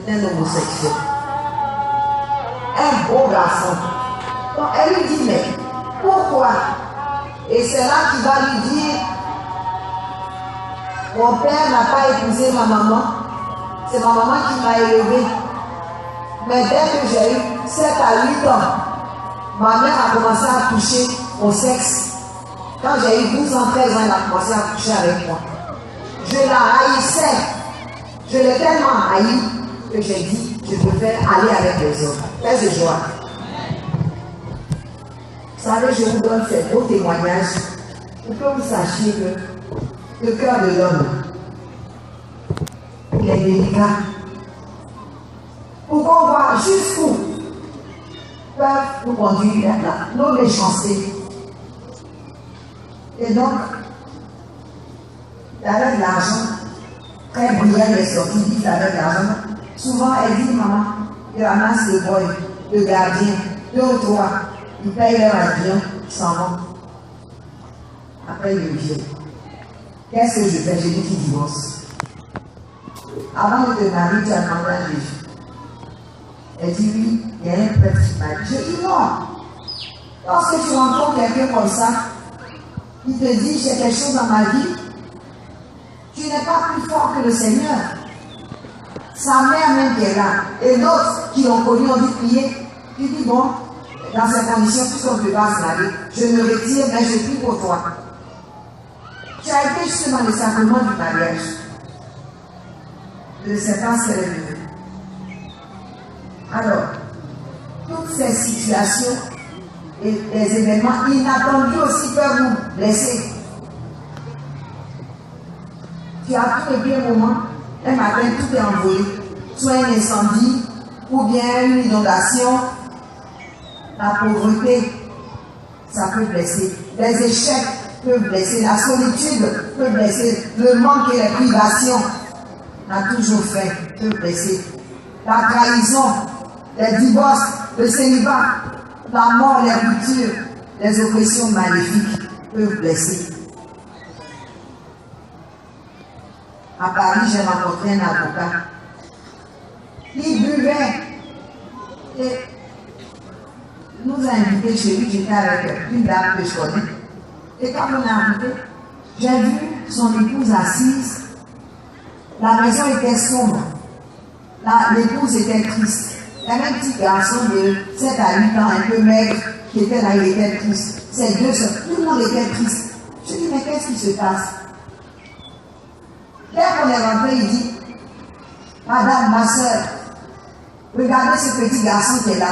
C'est un homosexuel. Un beau garçon. Donc elle lui dit, mais pourquoi? Et c'est là qu'il va lui dire, mon père n'a pas épousé ma maman. C'est ma maman qui m'a élevé. Mais dès que j'ai eu 7 à 8 ans, ma mère a commencé à toucher au sexe. Quand j'ai eu 12 ans, 13 ans, elle a commencé à toucher avec moi. Je la haïssais. Je l'ai tellement haï que j'ai dit, je préfère aller avec les autres. Fais de joie. Vous savez, je vous donne ces beaux témoignages pour que vous sachiez que le cœur de l'homme, il est délicat. Pour qu'on voit jusqu'où peuvent nous conduire nos méchancetés. Et donc, avec l'argent, très brillant, elle est sortie, dit avec l'argent. Souvent, elle dit, maman, il ramasse le boy, le gardien, 2 ou 3, il paye leur avion, ils s'en vont. Après, il revient. Qu'est-ce que je fais? Je dis qu'il divorce. Avant de te marier, tu as demandé à Jésus. Elle dit oui, il y a un prêtre qui m'a dit. Je dis non. Lorsque tu rencontres quelqu'un comme ça, il te dit j'ai quelque chose dans ma vie, tu n'es pas plus fort que le Seigneur. Sa mère même qui est là, et d'autres qui l'ont connu ont dit prier. Tu dis bon, dans ces conditions, puisqu'on ne peut pas se marier, je me retire, mais je prie pour toi. Tu as été justement le sacrement du mariage. Je ne sais pas ce qu'elle est devenue. Alors, toutes ces situations et les événements inattendus aussi peuvent nous blesser. Tu as tout depuis un moment, un matin, tout est envolé. Soit un incendie, ou bien une inondation. La pauvreté, ça peut blesser. Les échecs peuvent blesser. La solitude peut blesser. Le manque et les privations, on a toujours fait, peut blesser. La trahison, les divorces, le célibat, la mort, les ruptures, les oppressions maléfiques peuvent blesser. À Paris, j'ai rencontré un avocat. Il buvait et nous a invités chez lui. J'étais avec une dame que je connais. Et quand on est arrivé, j'ai vu son épouse assise. La maison était sombre. L'épouse était triste. Il y avait un petit garçon de 7 à 8 ans, un peu maigre, qui était là, il était triste. Ces deux soeurs, tout le monde était triste. Je dis, mais qu'est-ce qui se passe? Dès qu'on est rentré, il dit, madame, ma soeur, regardez ce petit garçon qui est là.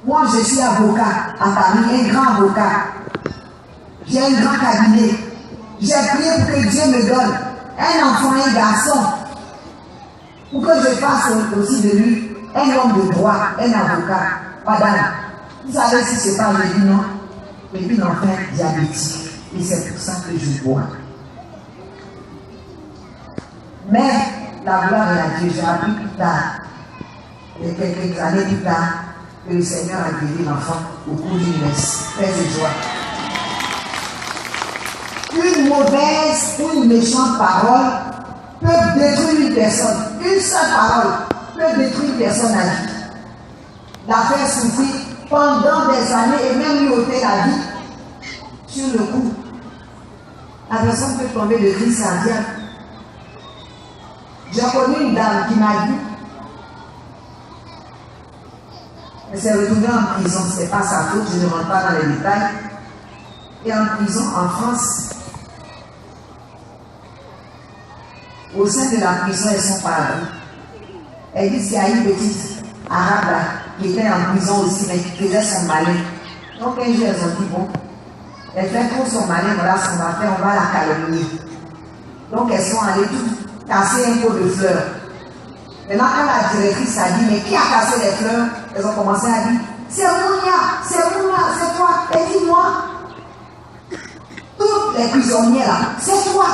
Moi, je suis avocat à Paris, un grand avocat. J'ai un grand cabinet. J'ai prié pour que Dieu me donne un enfant, un garçon, pour que je fasse aussi de lui un homme de droit, un avocat. Madame, vous savez si c'est pas, je dis non. Et puis l'enfant diabétique. Et c'est pour ça que je bois. Mais la gloire est à Dieu. J'ai appris plus tard, et quelques années plus tard, que le Seigneur a guéri l'enfant au cours d'une messe. Paix et joie. Une mauvaise ou une méchante parole peut détruire une personne. Une seule parole peut détruire une personne à vie. La faire souffrir pendant des années et même lui ôter la vie sur le coup. La personne peut tomber de crise cardiaque. J'ai connu une dame qui m'a dit, elle s'est retrouvée en prison, ce n'est pas sa faute, je ne rentre pas dans les détails. Et en prison, en France, au sein de la prison, elles sont parées. Elle dit qu'il y a une petite arabe là, qui était en prison aussi, mais qui faisait son malin. Donc un jour, elles ont dit, bon, elle fait trop son malin, voilà ce qu'on va faire, on va la calomnier. Donc elles sont allées tout casser un pot de fleurs. Maintenant, quand la directrice a dit, mais qui a cassé les fleurs? Elles ont commencé à dire, c'est Mounia, c'est toi. Et dis-moi, toutes les prisonnières là, c'est toi.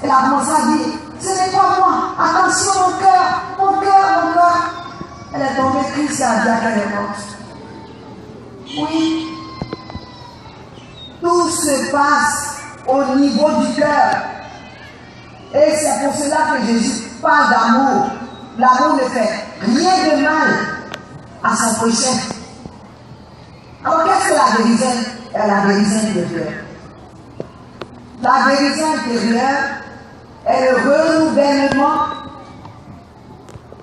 Elle a commencé à dire, ce n'est pas moi. Attention, mon cœur. Elle est tombée crise cardiaque, elle est morte. Oui. Tout se passe au niveau du cœur. Et c'est pour cela que Jésus parle d'amour. L'amour ne fait rien de mal à son prochain. Alors qu'est-ce que la guérison? La guérison intérieure. La guérison intérieure est le renouvellement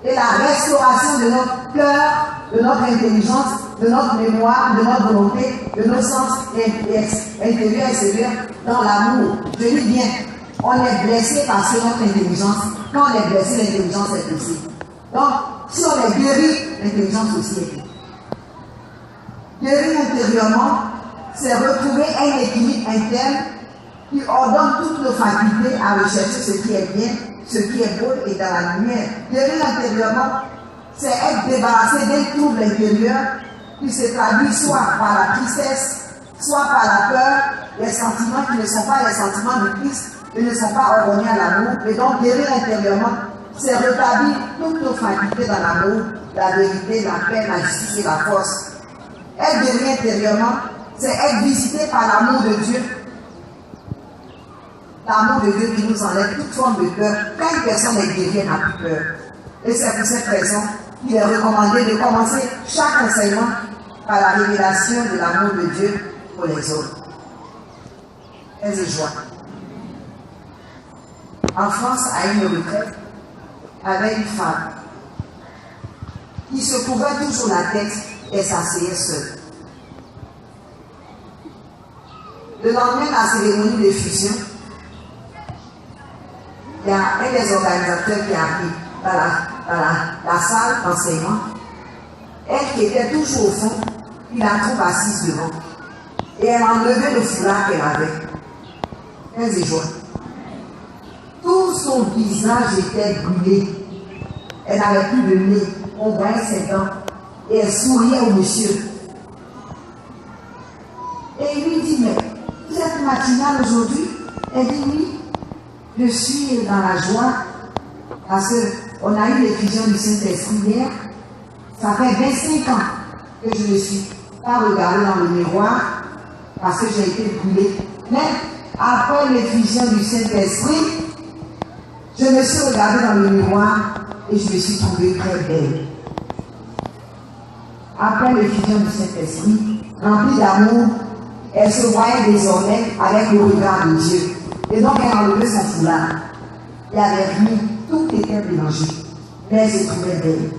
et la restauration de notre cœur, de notre intelligence, de notre mémoire, de notre volonté, de nos sens intérieurs et extérieurs dans l'amour. Je dis bien, on est blessé parce que notre intelligence, quand on est blessé, l'intelligence est blessée. Donc, si on est guéri, l'intelligence aussi est guérie. Guérir intérieurement, c'est retrouver un équilibre interne qui ordonne toutes nos facultés à rechercher ce qui est bien, ce qui est beau et dans la lumière. Guérir intérieurement, c'est être débarrassé d'un trouble intérieur qui se traduit soit par la tristesse, soit par la peur, les sentiments qui ne sont pas les sentiments de Christ, ils ne sont pas ordonnés à l'amour, et donc guérir intérieurement, c'est rétablir toutes nos facultés dans l'amour, la vérité, la paix, la justice et la force. Être guéri intérieurement, c'est être visité par l'amour de Dieu. L'amour de Dieu qui nous enlève toute forme de peur. Quand une personne est guérie, elle n'a plus peur. Et c'est pour cette raison qu'il est recommandé de commencer chaque enseignement par la révélation de l'amour de Dieu pour les autres. Paix et joie. En France, à une retraite, avait une femme qui se couvrait tout sur la tête et s'asseyait seule. Le lendemain de la cérémonie de fusion, il y a un des organisateurs qui arrive dans la salle d'enseignement. Elle qui était toujours au fond, il la trouve assise devant. Et elle a enlevé le foulard qu'elle avait. Elle s'est joie. Tout son visage était brûlé. Elle n'avait plus de nez. On voyait ses dents. Et elle souriait au monsieur. Et il lui dit, mais vous êtes matinale aujourd'hui? Elle dit oui. Je suis dans la joie parce qu'on a eu l'effusion du Saint-Esprit hier. Ça fait 25 ans que je ne suis pas regardée dans le miroir parce que j'ai été brûlée. Mais après l'effusion du Saint-Esprit, je me suis regardée dans le miroir et je me suis trouvée très belle. Après l'effusion du Saint-Esprit, remplie d'amour, elle se voyait désormais avec le regard de Dieu. Et donc elle a enlevé son foulard. Il n'y avait rien, tout était mélangé. Mais elle se trouvait belle.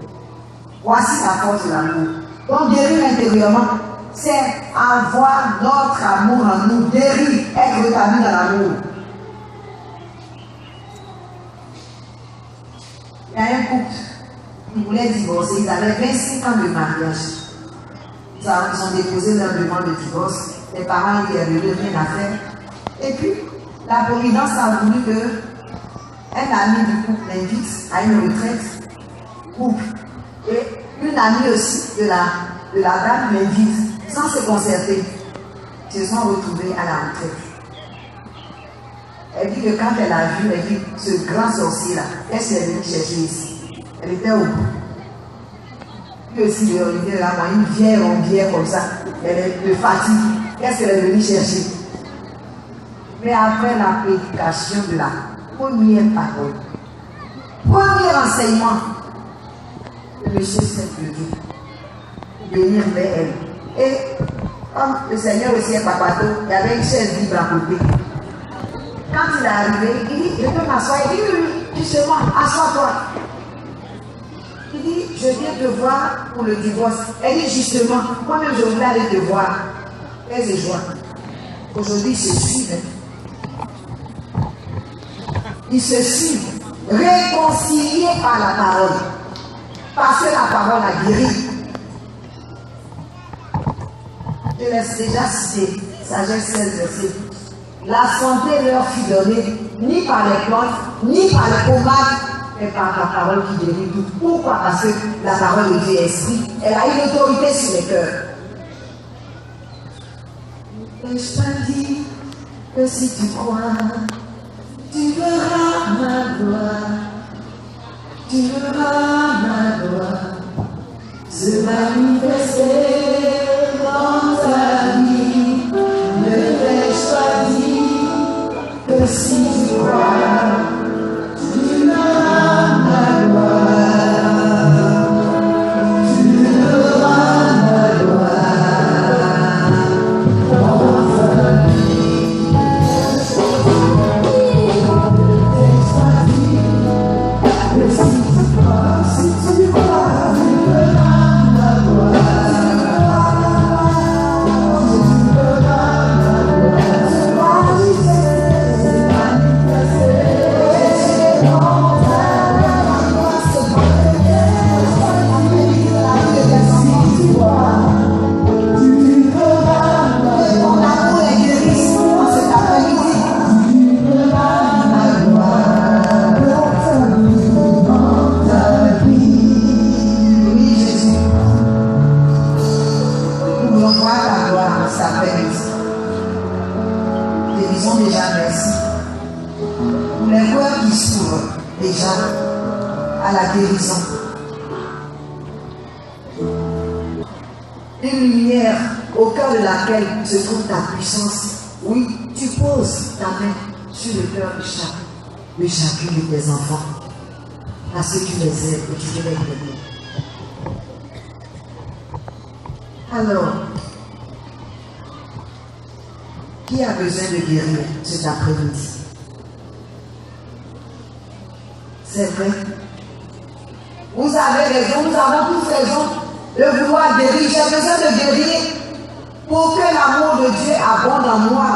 Voici la force de l'amour. Donc guérir intérieurement, c'est avoir notre amour en nous, guérir, être rétabli dans l'amour. Il y a un couple qui voulait divorcer, ils avaient 25 ans de mariage. Ils ont déposé leur demande de divorce. Les parents étaient heureux, rien à faire. Et puis, la Providence a voulu qu'un ami du couple l'invite à une retraite couple. Et une amie aussi de la dame l'invite, sans se concerter. Ils se sont retrouvés à la retraite. Elle dit que quand elle a vu, elle dit, ce grand sorcier-là, qu'est-ce qu'elle est venue chercher ici? Elle était au bout. Puis aussi, il était là, une vieille rondière comme ça, elle est de fatigue. Qu'est-ce qu'elle est venue chercher? Mais après la prédication de la première parole, premier enseignement, le monsieur s'est levé pour venir vers elle. Et comme le Seigneur aussi est papato, il y avait une chaise libre à côté. Quand il est arrivé, il dit, je peux m'asseoir. Il dit, oui, justement, assois-toi. Il dit, je viens te voir pour le divorce. Elle dit, justement, moi-même je voulais aller te voir. Paix et joie. Aujourd'hui, je suis. Ils se suivent, réconciliés par la parole. Parce que la parole a guéri. Je laisse déjà citer, sagesse 16 verset. La santé leur fut donnée, ni par les plantes, ni par les pommades, mais par la parole qui guérit tout. Pourquoi? Parce que la parole de Dieu est esprit. Elle a une autorité sur les cœurs. Et je te dis que si tu crois, tu verras ma gloire, tu verras ma gloire se manifester dans ta vie. Ne t'ai-je pas dit que si tu crois, tu verras ma gloire, tu verras ma gloire dans ta vie. merci pour les voies qui s'ouvrent déjà à la guérison. Une lumière au cœur de laquelle se trouve ta puissance. Oui, tu poses ta main sur le cœur de chacun de tes enfants. Parce que tu les aimes et tu veux les aider. Alors, qui a besoin de guérir cet après-midi? C'est vrai. Vous avez raison, nous avons tous raison de vouloir guérir. J'ai besoin de guérir pour que l'amour de Dieu abonde en moi.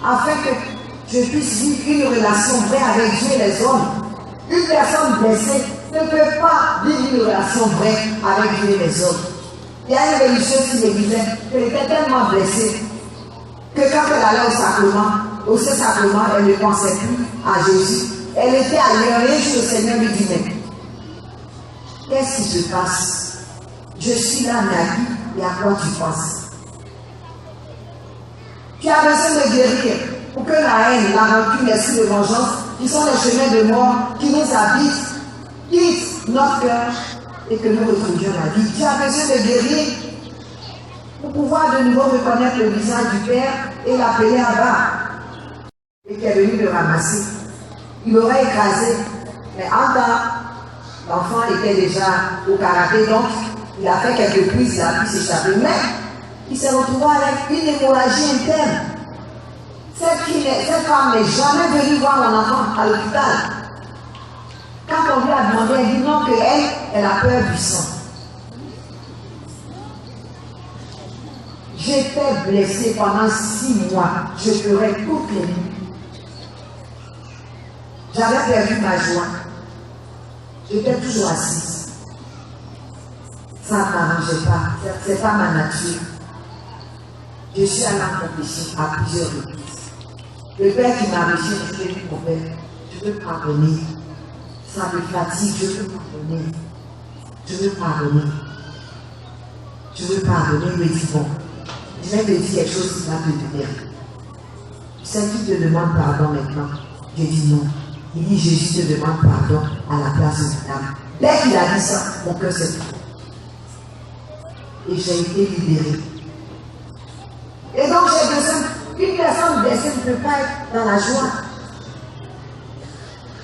Afin que je puisse vivre une relation vraie avec Dieu et les hommes. Une personne blessée ne peut pas vivre une relation vraie avec Dieu et les hommes. Il y a une religieuse qui me disait qu'elle était tellement blessée que quand elle allait au sacrement, elle ne pensait plus à Jésus. Elle était ailleurs et un jour le Seigneur lui dit, mais qu'est-ce qui se passe? Je suis là, mais à quoi tu penses? Tu as besoin de guérir pour que la haine, la rancune, l'esprit de vengeance, qui sont les chemins de mort, qui nous habitent, quittent notre cœur et que nous retrouvions la vie. Tu as besoin de guérir pour pouvoir de nouveau reconnaître le visage du Père et l'appeler à bas. Et qui est venu le ramasser. Il l'aurait écrasé. Mais en temps, l'enfant était déjà au karaté, donc il a fait quelques prises, il a pu s'échapper. Mais il s'est retrouvé avec une hémorragie interne. Cette femme n'est jamais venue voir mon enfant à l'hôpital. Quand on lui a demandé, elle dit non, qu'elle a peur du sang. J'étais blessée pendant 6 mois. Je pleurais toutes les nuits. J'avais perdu ma joie. J'étais toujours assise. Ça ne m'arrangeait pas. Ce n'est pas ma nature. Je suis allée en confession à plusieurs reprises. Le Père qui m'a reçu, je lui ai dit, mon Père, je veux pardonner. Ça me fatigue, je veux pardonner. Je veux pardonner. Je veux pardonner. Il me dit, bon, je vais te dire quelque chose qui va te donner. C'est qui te demande pardon maintenant? Je dis non. Il dit, Jésus te demande pardon à la place de madame. Dès qu'il a dit ça, mon cœur s'est trouvé. Et j'ai été libérée. Et donc j'ai besoin, une personne blessée ne peut pas être dans la joie.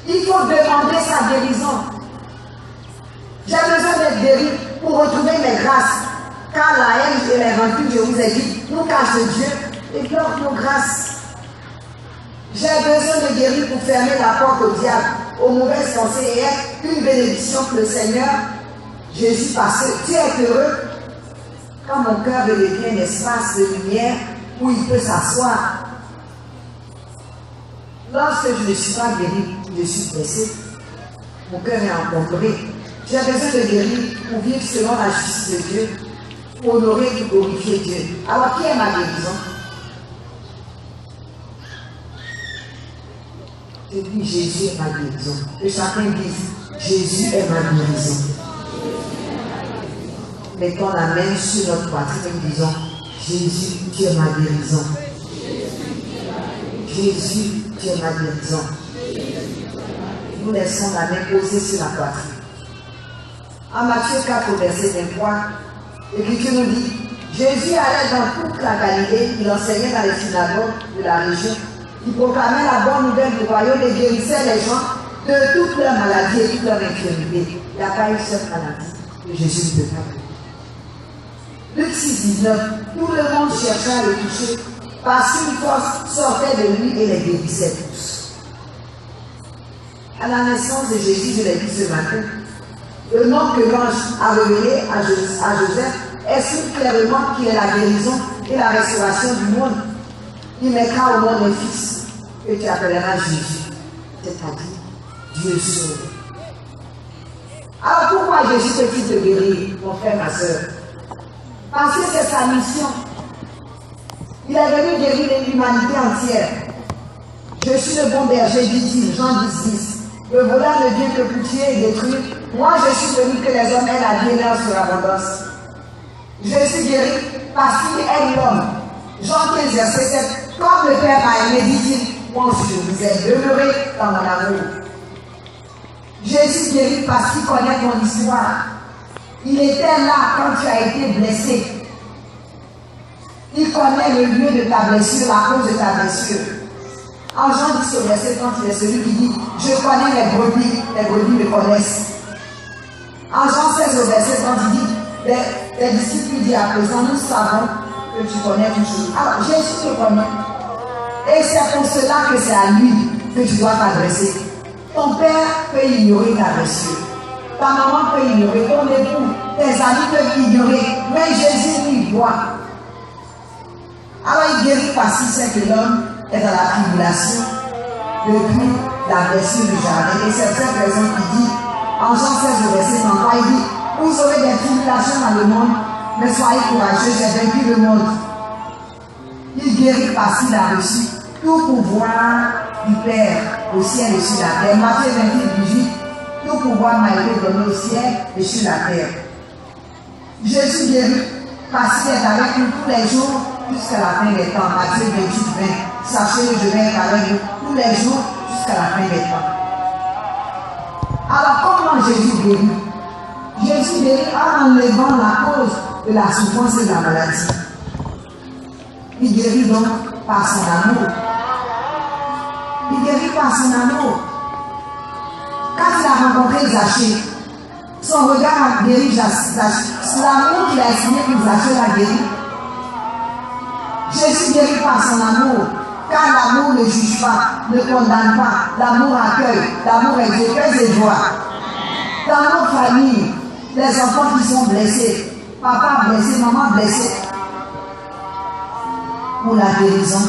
Il faut demander sa guérison. J'ai besoin d'être guéri pour retrouver mes grâces. Car la haine et les rancunes, je vous ai dit, nous cachent Dieu et bloquent nos grâces. J'ai besoin de guérir pour fermer la porte au diable, aux mauvaises pensées et être une bénédiction pour le Seigneur Jésus, parce que tu es heureux quand mon cœur devient un espace de lumière où il peut s'asseoir. Lorsque je ne suis pas guéri, je suis blessé, mon cœur est encombré. J'ai besoin de guérir pour vivre selon la justice de Dieu, pour honorer et glorifier Dieu. Alors, qui est ma guérison? Je dis, Jésus est ma guérison. Que chacun dise, Jésus est ma guérison. Mettons la main sur notre poitrine et disons, Jésus, tu es ma guérison. Jésus, tu es ma guérison. Nous laissons la main posée sur la poitrine. En Matthieu 4, verset 23, l'Écriture nous dit, Jésus allait dans toute la Galilée, il enseignait dans les synagogues de la région, il proclamait la bonne nouvelle du royaume et guérissait les gens de toutes leurs maladies et toutes leurs infirmités. Il n'y a pas une seule maladie que Jésus ne peut pas guérir. Luc 6, 19, tout le monde cherchait à le toucher parce qu'une force sortait de lui et les guérissait tous. À la naissance de Jésus, je l'ai dit ce matin, le nom que l'ange a révélé à Joseph explique clairement qu'il est la guérison et la restauration du monde. Il mettra au monde un fils que tu appelleras Jésus, c'est-à-dire Dieu sauve. Alors pourquoi Jésus peut-il te guérir, mon frère, ma soeur? Parce que c'est sa mission. Il est venu guérir l'humanité entière. Je suis le bon berger, dit-il, Jean 10, 10. Le voleur ne vient que pour tuer et détruire. Moi, je suis venu que les hommes aient la vie et leur surabondance. Je suis guéri parce qu'il aime l'homme. Jean 15, verset 7. Comme le Père m'a aimé, dit-il, moi aussi je vous ai demeuré dans mon amour. Jésus guérit parce qu'il connaît ton histoire. Il était là quand tu as été blessé. Il connaît le lieu de ta blessure, la cause de ta blessure. En Jean 10 au verset 30, il est celui qui dit, je connais les brebis me connaissent. En Jean 16 au verset 30, il dit, les disciples lui disent à présent, nous savons que tu connais toutes choses. Alors Jésus te connaît. Et c'est pour cela que c'est à lui que tu dois t'adresser. Ton père peut ignorer ta blessure. Ta maman peut ignorer, ton époux, tes amis peuvent ignorer. Mais Jésus lui voit. Alors il guérit parce qu'il sait que l'homme est dans la tribulation depuis la blessure du jardin. Et c'est cette raison qu'il dit, en Jean 16, verset 33, il dit, vous aurez des tribulations dans le monde, mais soyez courageux, j'ai vaincu le monde. Il guérit parce qu'il a reçu tout pouvoir du Père au ciel et sur la terre. Matthieu 28, 18, tout pouvoir m'a été donné au ciel et sur la terre. Jésus guérit parce qu'il est avec nous tous les jours jusqu'à la fin des temps. Matthieu 28, 20. Sachez que je vais être avec vous tous les jours jusqu'à la fin des temps. Alors comment Jésus guérit? Jésus guérit en enlevant la cause de la souffrance et de la maladie. Il guérit donc par son amour. Il guérit par son amour. Quand il a rencontré Zachée, son regard a guéri Zachée. C'est l'amour qu'il a exprimé pour Zachée l'a guéri. Jésus guérit par son amour. Car l'amour ne juge pas, ne condamne pas. L'amour accueille. L'amour est Dieu, paix et joie. Dans nos familles, les enfants qui sont blessés, papa blessé, maman blessée, pour la guérison,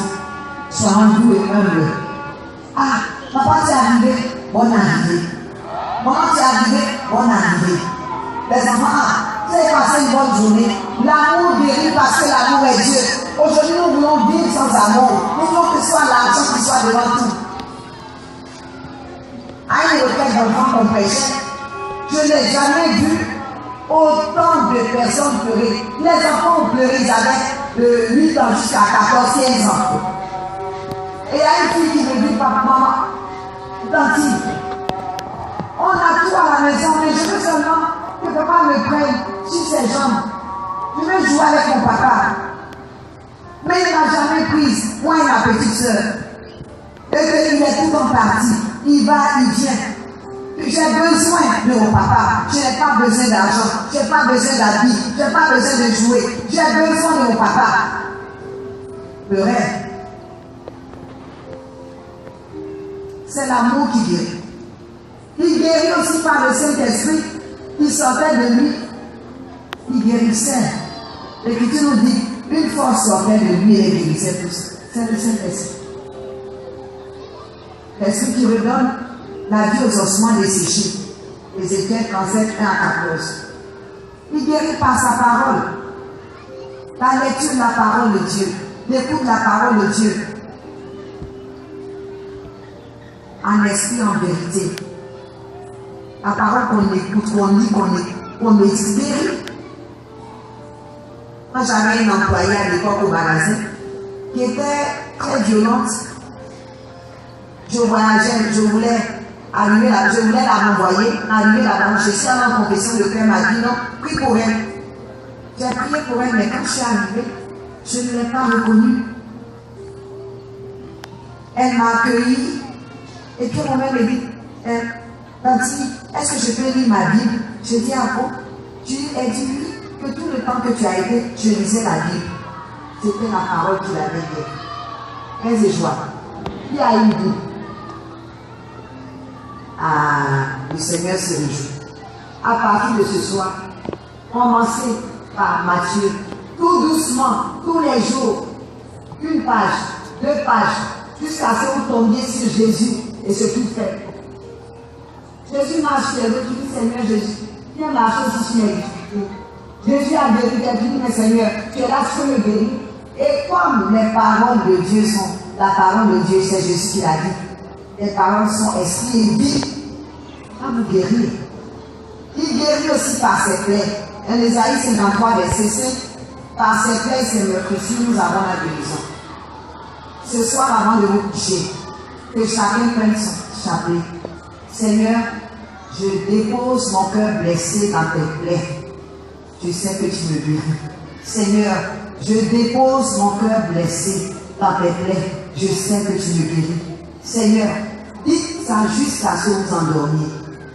soyons doux et humbles. Ah, papa t'es arrivé, bonne arrivée. Maman t'es arrivé, bonne arrivée. Les enfants, ah, tu as passé une bonne journée. L'amour guérit parce que l'amour est Dieu. Aujourd'hui, nous voulons vivre sans amour. Nous voulons que ce soit l'argent qui soit devant tout. À une requête d'enfants qu'on prêchait, je n'ai jamais vu autant de personnes pleurer. Les enfants ont pleuré, ils avaient de 8 ans jusqu'à 14-15 ans. Et il y a une fille qui me dit, papa, maman, tantine, on a tout à la maison, mais je veux seulement que papa me prenne sur ses jambes. Je veux jouer avec mon papa. Mais il ne m'a jamais prise, moi et ma petite soeur. Et qu'il est tout le temps parti. Il va, il vient. J'ai besoin de mon papa. Je n'ai pas besoin d'argent. Je n'ai pas besoin d'habits. Je n'ai pas besoin de jouer. J'ai besoin de mon papa. Le rêve. C'est l'amour qui guérit. Il guérit aussi par le Saint-Esprit qui sortait de lui. Il guérissait. L'Écriture nous dit, une force sortait de lui et il guérissait tous. C'est le Saint-Esprit. L'Esprit qui redonne la vie aux ossements desséchés. Ézéchiel 37, 1 à 14. Il guérit par sa parole. La lecture de la parole de Dieu. L'écoute de la parole de Dieu. En esprit, en vérité. La parole qu'on écoute, qu'on lit, qu'on médite. Moi, j'avais une employée à l'époque au magasin qui était très violente. Je voyageais, je voulais arriver là, je voulais la renvoyer, arriver là-bas. Je suis allée en confession, le Père m'a dit non, prie pour elle. J'ai prié pour elle, mais quand je suis arrivée, je ne l'ai pas reconnue. Elle m'a accueillie, et puis mon mère me dit, Tanti, est-ce que je peux lire ma Bible? Je dis à vous, elle dit oui, que tout le temps que tu as été, je lisais la Bible. C'était la parole qu'il avait dit. Paix et joie. Qui a eu dit? Ah, le Seigneur se réjouit. À partir de ce soir, commencez par Matthieu, tout doucement, tous les jours, une page, 2 pages, jusqu'à ce que vous tombiez sur Jésus et ce qu'il fait. Jésus marche sur les autres, tu dis Seigneur Jésus, viens marcher aussi sur les difficultés. Jésus a guéri, tu as dit, mais Seigneur, tu es là, tu peux me guérir. Et comme les paroles de Dieu sont, la parole de Dieu, c'est Jésus qui l'a dit. Les paroles sont esprit et vie. Va vous guérir. Il guérit aussi par ses plaies. En Ésaïe 53, verset 5, par ses plaies et ses meurtrissures, nous avons la guérison. ce soir avant de vous coucher, que chacun prenne son chapelet. Seigneur, je dépose mon cœur blessé dans tes plaies. Je sais que tu me guéris. Seigneur, je dépose mon cœur blessé dans tes plaies. Je sais que tu me guéris. Seigneur, dites ça jusqu'à ce que vous endormiez.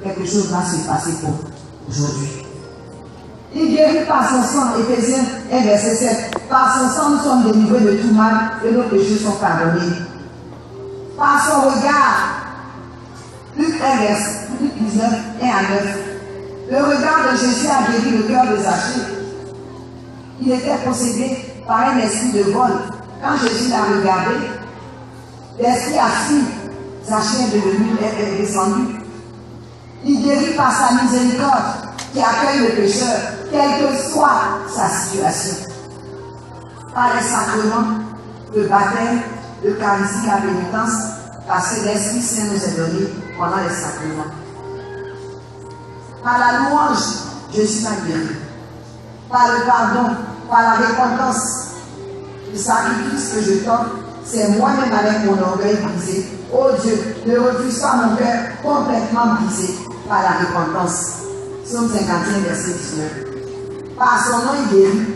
Quelque chose va se passer pour aujourd'hui. Il guérit par son sang, Éphésiens 1, verset 7. Par son sang, nous sommes délivrés de tout mal et nos péchés sont pardonnés. Par son regard, Luc 1, verset 19, 1 à 9. Le regard de Jésus a guéri le cœur de Zachée. Il était possédé par un esprit de vol. Quand Jésus l'a regardé, l'esprit a fui. Zachée est descendu. Il guérit par sa miséricorde qui accueille le pécheur, quelle que soit sa situation. Par les sacrements, le baptême, l'Eucharistie, la pénitence, parce que l'Esprit Saint nous est donné pendant les sacrements. Par la louange, je suis guéri. Par le pardon, par la repentance, le sacrifice que je donne, c'est moi-même avec mon orgueil brisé. Oh Dieu, ne refuse pas mon cœur complètement brisé par la repentance. Psaume 51, verset 19. Par son nom, il guérit.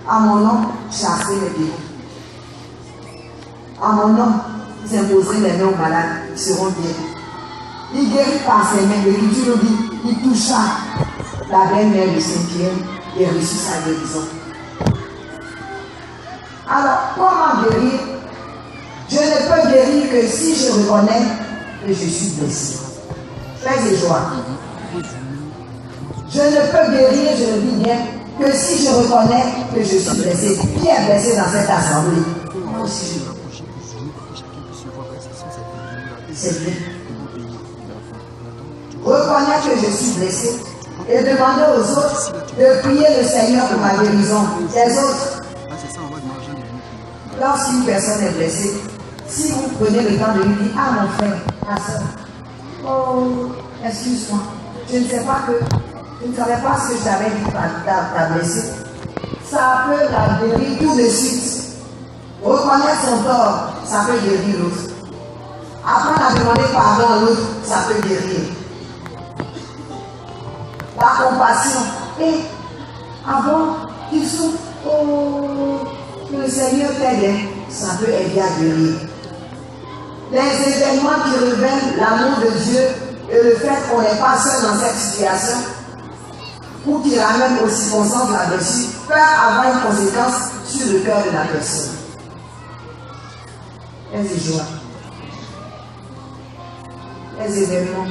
À mon nom, chasser les démons. À mon nom, vous imposerez les mains aux malades, ils seront guéris. Il guérit par ses mains. L'Écriture nous dit, il toucha la belle-mère de Saint-Pierre et reçut sa guérison. Alors, comment guérir? Je ne peux guérir que si je reconnais que je suis blessé. Fais et joie. Je ne peux guérir, je le dis bien, que si je reconnais que je suis blessé. Qui est blessé dans cette assemblée? Moi aussi. C'est bien. Reconnaître que je suis blessé et demander aux autres de prier le Seigneur pour ma guérison. Les autres, lorsqu'une personne est blessée, si vous prenez le temps de lui dire, ah mon frère, ma soeur, oh, excuse-moi, je ne savais pas ce que j'avais dit ta blessée. Ça peut la guérir tout de suite. Reconnaître son tort, ça peut guérir l'autre. Apprendre à demander pardon à l'autre, ça peut guérir. La compassion. Et avant qu'il souffre, oh, que le Seigneur t'aide, ça peut aider à guérir. Les événements qui révèlent l'amour de Dieu et le fait qu'on n'est pas seul dans cette situation, ou qui ramènent aux circonstances là-dessus, peuvent avoir une conséquence sur le cœur de la personne. Les joies, les événements,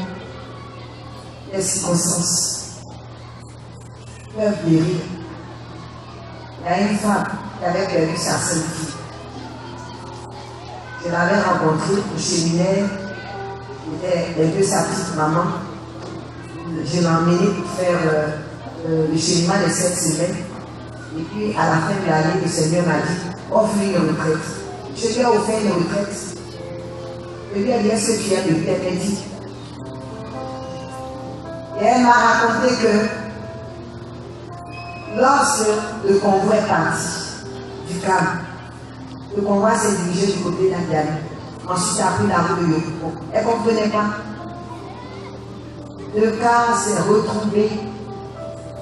les circonstances peuvent guérir. Il y a une femme qui avait perdu sa seule fille. Je l'avais rencontrée au séminaire, elle était sa petite maman. Je l'ai emmenée pour faire le cheminement de 7 semaines. Et puis à la fin de l'année, le Seigneur m'a dit, offre-lui une retraite. Je lui ai offert une retraite. Je lui ai dit, est-ce que tu aimes le Père? Elle dit. Et elle m'a raconté que lorsque le convoi est parti du Cap, le convoi s'est dirigé du côté d'Andiani. Ensuite, a pris la rue de Yopougon. Elle ne comprenait pas. Le cas s'est retrouvé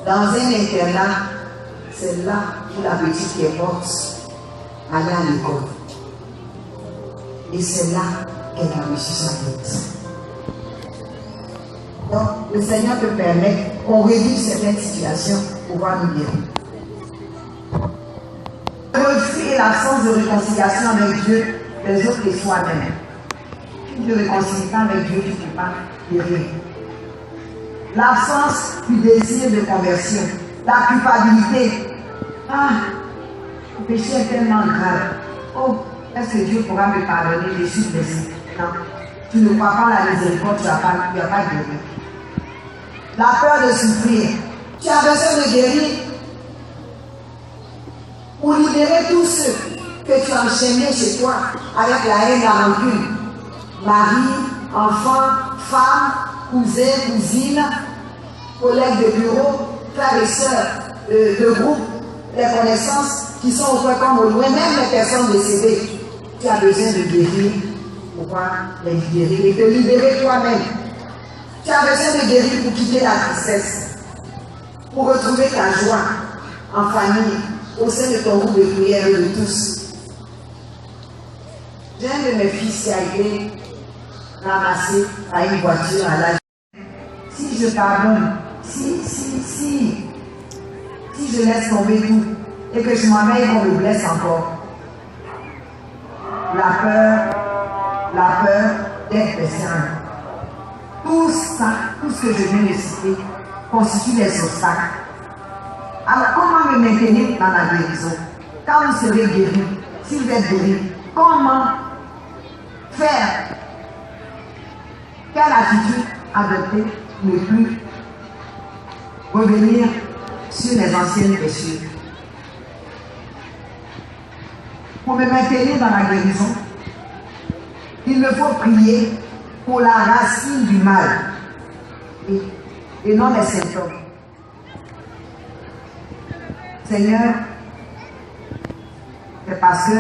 dans un internat. C'est là où la petite qui est morte allait à l'école. Et c'est là qu'elle a reçu sa guérison. Donc, le Seigneur peut permettre qu'on réduise certaines situations pour pouvoir nous guérir. Le refus et l'absence de réconciliation avec Dieu, les autres et soi-même. Si tu ne réconcilies pas avec Dieu, tu ne peux pas guérir. L'absence du désir de conversion, la culpabilité. Ah, le péché est tellement grave. Oh, est-ce que Dieu pourra me pardonner? Je suis blessé. Non. Tu ne crois pas à la miséricorde, tu n'as pas guéri. La peur de souffrir. Tu as besoin de guérir pour libérer tous ceux que tu as enchaînés chez toi avec la haine, la rancune. Mari, enfant, femme, cousin, cousine, collègues de bureau, frères et sœurs de groupe, les connaissances qui sont au point comme au loin, même les personnes décédées. Tu Tu as besoin de guérir pour pouvoir les libérer et te libérer toi-même. Tu as besoin de guérir pour quitter la tristesse, pour retrouver ta joie en famille, au sein de ton groupe de prière de tous. J'ai un de mes fils qui a été ramassé à une voiture à l'âge. Si je pardonne, si je laisse tomber tout et que je m'en aille, qu'on me blesse encore, la peur d'être blessé. Tout ça, tout ce que je viens de citer, constitue des obstacles. Alors, comment me maintenir dans la guérison? Quand vous serez guéri, si vous êtes guéri, comment faire? Quelle attitude adopter? Ne plus revenir sur les anciennes blessures. Pour me maintenir dans la guérison, il me faut prier pour la racine du mal et non les symptômes. Seigneur, c'est parce que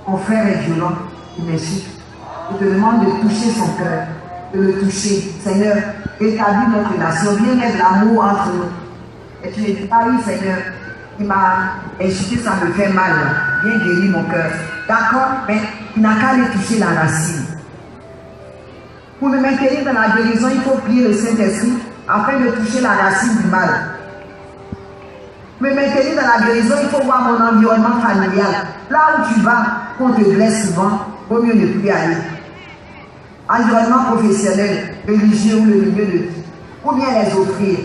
mon frère est violent, il m'insulte. Je te demande de toucher son cœur, de le toucher. Seigneur, établis notre relation, viens mettre l'amour entre nous. Et tu ne dis pas, oui Seigneur, il m'a insulté, ça me fait mal. Viens guérir mon cœur. D'accord, mais il n'a qu'à aller toucher la racine. Pour me maintenir dans la guérison, il faut prier le Saint-Esprit afin de toucher la racine du mal. Me maintenir dans la guérison, il faut voir mon environnement familial. Là où tu vas, qu'on te blesse souvent, vaut mieux ne plus aller. Environnement professionnel, religieux ou le milieu de vie. Ou bien les offrir.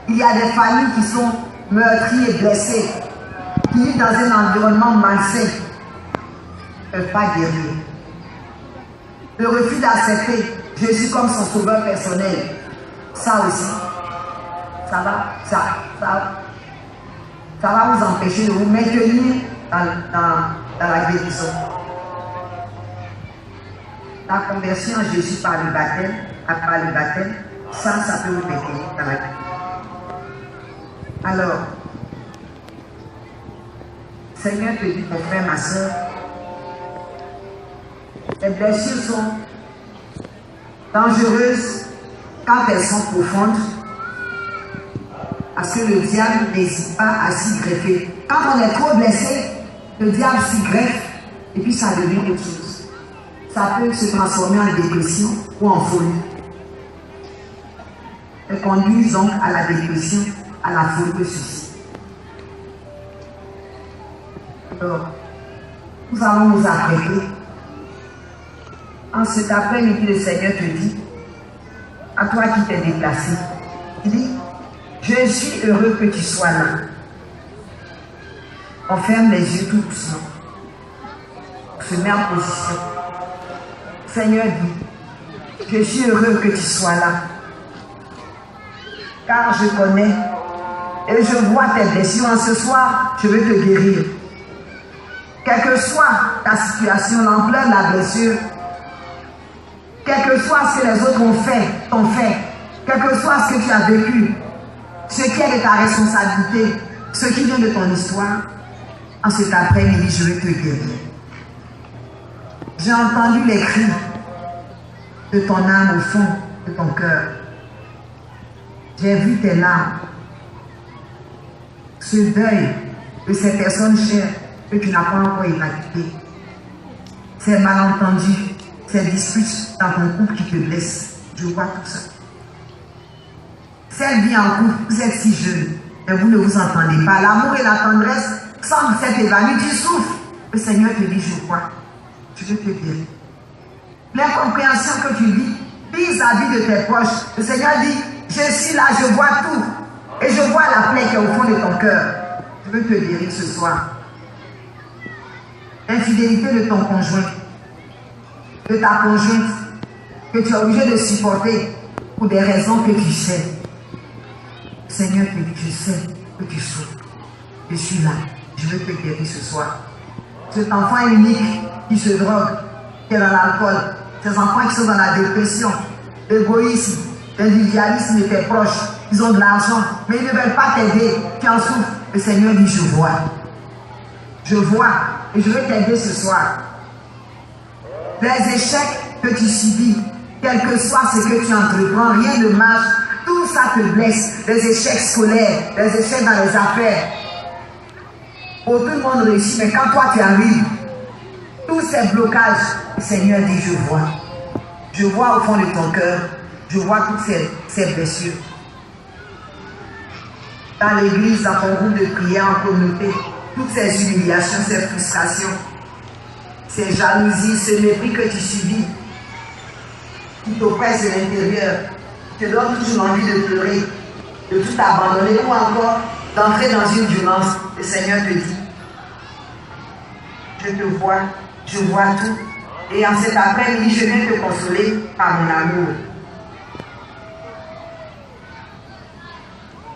Il y a des familles qui sont meurtries et blessées, qui vivent dans un environnement malsain, ne peuvent pas guérir. Le refus d'accepter Jésus comme son sauveur personnel, ça aussi, ça va vous empêcher de vous maintenir dans la guérison. La conversion en Jésus par le baptême, ça peut vous maintenir dans la guérison. Alors, Seigneur te dit, mon frère, ma soeur, les blessures sont dangereuses quand elles sont profondes, parce que le diable n'hésite pas à s'y greffer. Quand on est trop blessé, le diable s'y greffe et puis ça devient autre chose. Ça peut se transformer en dépression ou en folie. Elles conduisent donc à la dépression, à la folie de suicide. Alors, nous allons nous apprêter. En cet après-midi, le Seigneur te dit, à toi qui t'es déplacé, il dit, je suis heureux que tu sois là. On ferme les yeux tout doucement. On se met en position. Seigneur dit, je suis heureux que tu sois là. Car je connais et je vois tes blessures. En ce soir, je veux te guérir. Quelle que soit ta situation, l'ampleur de la blessure, quel que soit ce que les autres t'ont fait, quel que soit ce que tu as vécu, ce qui est de ta responsabilité, ce qui vient de ton histoire, en cet après-midi, je veux te guérir. J'ai entendu les cris de ton âme au fond de ton cœur. J'ai vu tes larmes. Ce deuil de ces personnes chères que tu n'as pas encore évacuées. Ces malentendus, ces disputes dans ton couple qui te blessent. Je vois tout ça. Cette vie en couple, vous êtes si jeune, mais vous ne vous entendez pas. L'amour et la tendresse semblent s'être évanouis. Tu souffres. Le Seigneur te dit, je crois. Je veux te guérir. L'incompréhension que tu vis vis-à-vis de tes proches. Le Seigneur dit, je suis là, je vois tout. Et je vois la plaie qui est au fond de ton cœur. Je veux te guérir ce soir. L'infidélité de ton conjoint, de ta conjointe, que tu es obligé de supporter pour des raisons que tu sais. Le Seigneur te dit, je sais que tu souffres. Je suis là. Je veux te guérir ce soir. Cet enfant unique qui se drogue, qui est dans l'alcool, ces enfants qui sont dans la dépression, l'égoïsme, l'individualisme de tes proches, ils ont de l'argent, mais ils ne veulent pas t'aider, tu en souffres. Le Seigneur dit, je vois. Je vois et je veux t'aider ce soir. Les échecs que tu subis, quel que soit ce que tu entreprends, rien ne marche. Tout ça te blesse. Les échecs scolaires, les échecs dans les affaires. Oh, tout le monde réussit, mais quand toi tu arrives, tous ces blocages, le Seigneur dit, je vois. Je vois au fond de ton cœur, je vois toutes ces blessures. Dans l'église, dans ton groupe de prière en communauté, toutes ces humiliations, ces frustrations, ces jalousies, ce mépris que tu subis, qui t'oppresse de l'intérieur, te donne toujours envie de pleurer, de tout abandonner ou encore d'entrer dans une violence. Le Seigneur te dit, je te vois, je vois tout. Et en cet après-midi, je viens te consoler par mon amour.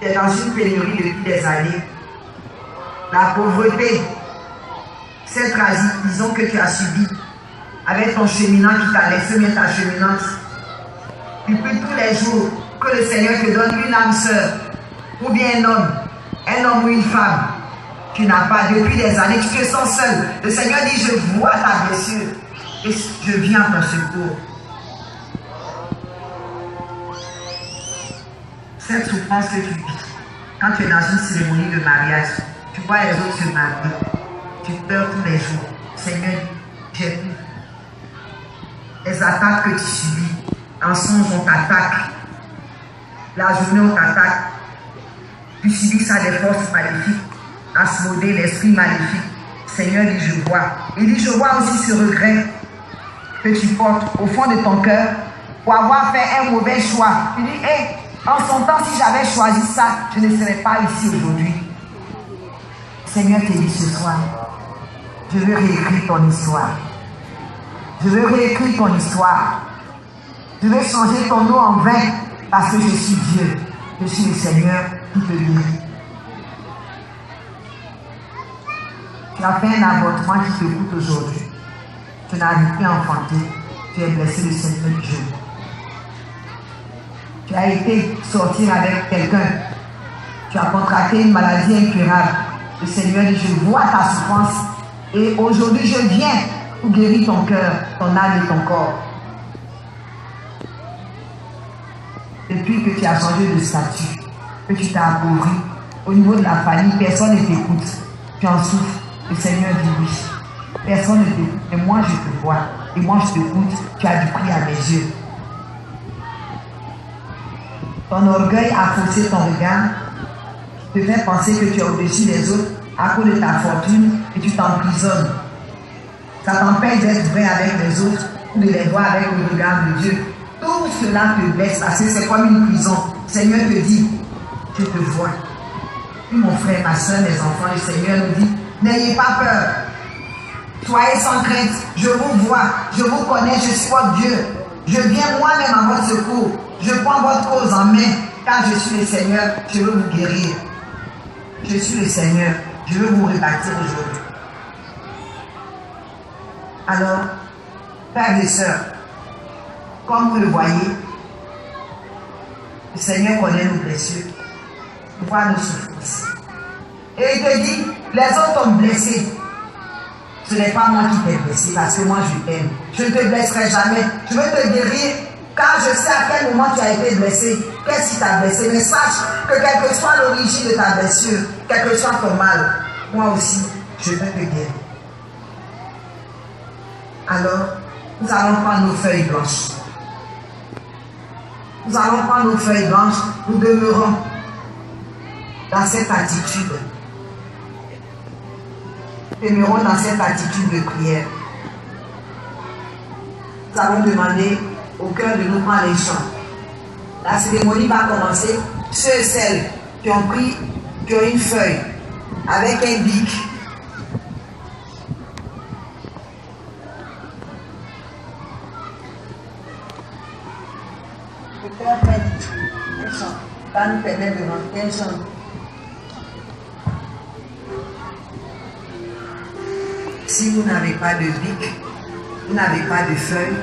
Tu es dans une pénurie depuis des années. La pauvreté, cette trahison que tu as subie, avec ton cheminant qui t'a laissé bien ta cheminante. Tu pries tous les jours que le Seigneur te donne une âme sœur, ou bien un homme ou une femme. Tu n'as pas depuis des années, tu te sens seul. Le Seigneur dit, je vois ta blessure et je viens à ton secours. Cette souffrance que tu vis, quand tu es dans une cérémonie de mariage, tu vois les autres se marier, tu pleures tous les jours. Seigneur, j'ai vu les attaques que tu subis. En songe, on t'attaque. La journée, on t'attaque. Tu subis ça des forces maléfiques. Asmodée, l'esprit maléfique. Seigneur dit, je vois. Il dit, je vois aussi ce regret que tu portes au fond de ton cœur pour avoir fait un mauvais choix. Tu dis, hé, en son temps, si j'avais choisi ça, je ne serais pas ici aujourd'hui. Seigneur te dit ce soir, je veux réécrire ton histoire. Je veux réécrire ton histoire. Je veux changer ton nom en vain parce que je suis Dieu. Je suis le Seigneur qui te guérit. Tu as fait un avortement qui te coûte aujourd'hui. Tu n'arrives plus à enfanter. Tu es blessé le 5e jour. Tu as été sortir avec quelqu'un. Tu as contracté une maladie incurable. Le Seigneur dit, je vois ta souffrance. Et aujourd'hui, je viens pour guérir ton cœur, ton âme et ton corps. Depuis que tu as changé de statut, que tu t'as appauvri, au niveau de la famille, personne ne t'écoute. Tu en souffres. Le Seigneur dit oui. Personne ne t'écoute. Et moi, je te vois. Et moi, je t'écoute. Tu as du prix à mes yeux. Ton orgueil a faussé ton regard. Te fait penser que tu es au-dessus des autres à cause de ta fortune et tu t'emprisonnes. Ça t'empêche d'être vrai avec les autres ou de les voir avec le regard de Dieu. Tout cela te blesse parce que c'est comme une prison. Le Seigneur te dit, je te vois. Et mon frère, ma soeur, mes enfants, le Seigneur nous dit, n'ayez pas peur. Soyez sans crainte. Je vous vois, je vous connais, je suis votre Dieu. Je viens moi-même à votre secours. Je prends votre cause en main, car je suis le Seigneur, je veux vous guérir. Je suis le Seigneur, je veux vous rebâtir aujourd'hui. Alors, frères et sœurs, comme vous le voyez, le Seigneur connaît nos blessures, il voit nos souffrances. Et il te dit, les autres t'ont blessé. Ce n'est pas moi qui t'ai blessé, parce que moi je t'aime. Je ne te blesserai jamais. Je veux te guérir, car je sais à quel moment tu as été blessé. Qu'est-ce qui t'a blessé? Mais sache que quelle que soit l'origine de ta blessure, quel que soit ton mal, moi aussi, je veux te guérir. Alors, nous allons prendre nos feuilles blanches. Nous allons prendre nos feuilles blanches, nous demeurons dans cette attitude. Nous demeurons dans cette attitude de prière. Nous allons demander au cœur de nous prendre les chants. La cérémonie va commencer. Ceux et celles qui ont pris, qui ont une feuille avec un bic. Le cœur fait un chant. Ça nous permet de rentrer un chant. Si vous n'avez pas de bic, vous n'avez pas de feuille,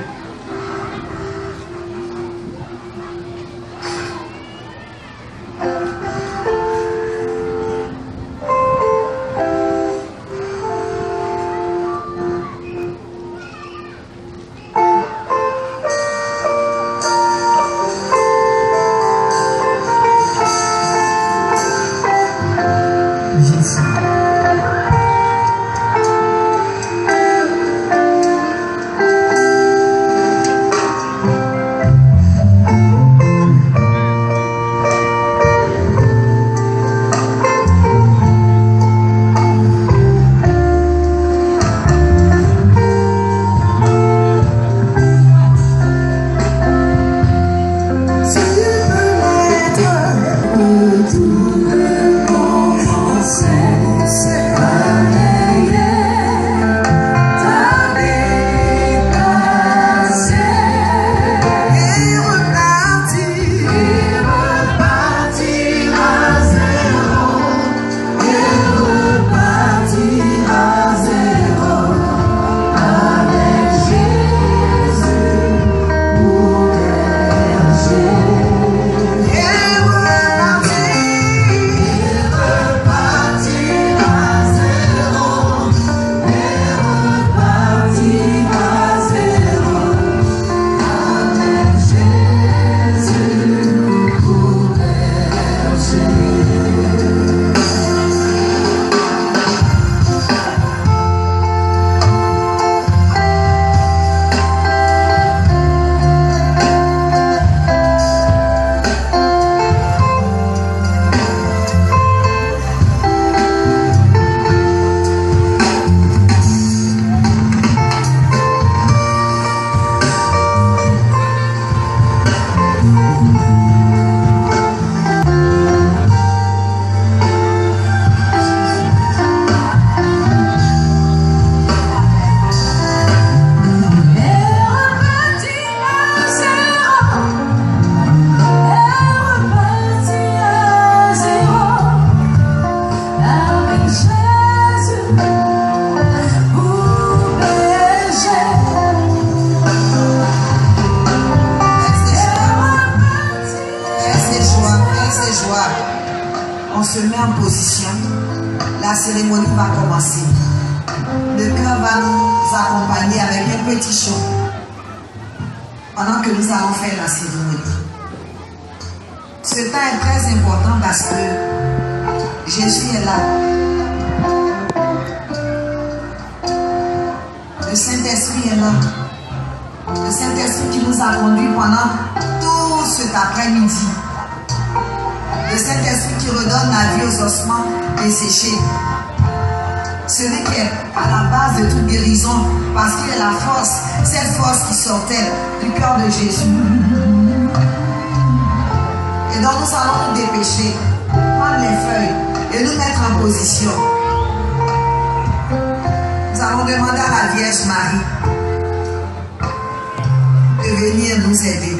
accompagner avec un petit chant pendant que nous allons faire la cérémonie. Ce temps est très important parce que Jésus est là. Le Saint-Esprit est là. Le Saint-Esprit qui nous a conduits pendant tout cet après-midi. Le Saint-Esprit qui redonne la vie aux ossements desséchés. Celui qui est à la base de toute guérison, parce qu'il est la force, cette force qui sortait du cœur de Jésus. Et donc nous allons nous dépêcher, prendre les feuilles et nous mettre en position. Nous allons demander à la Vierge Marie de venir nous aider.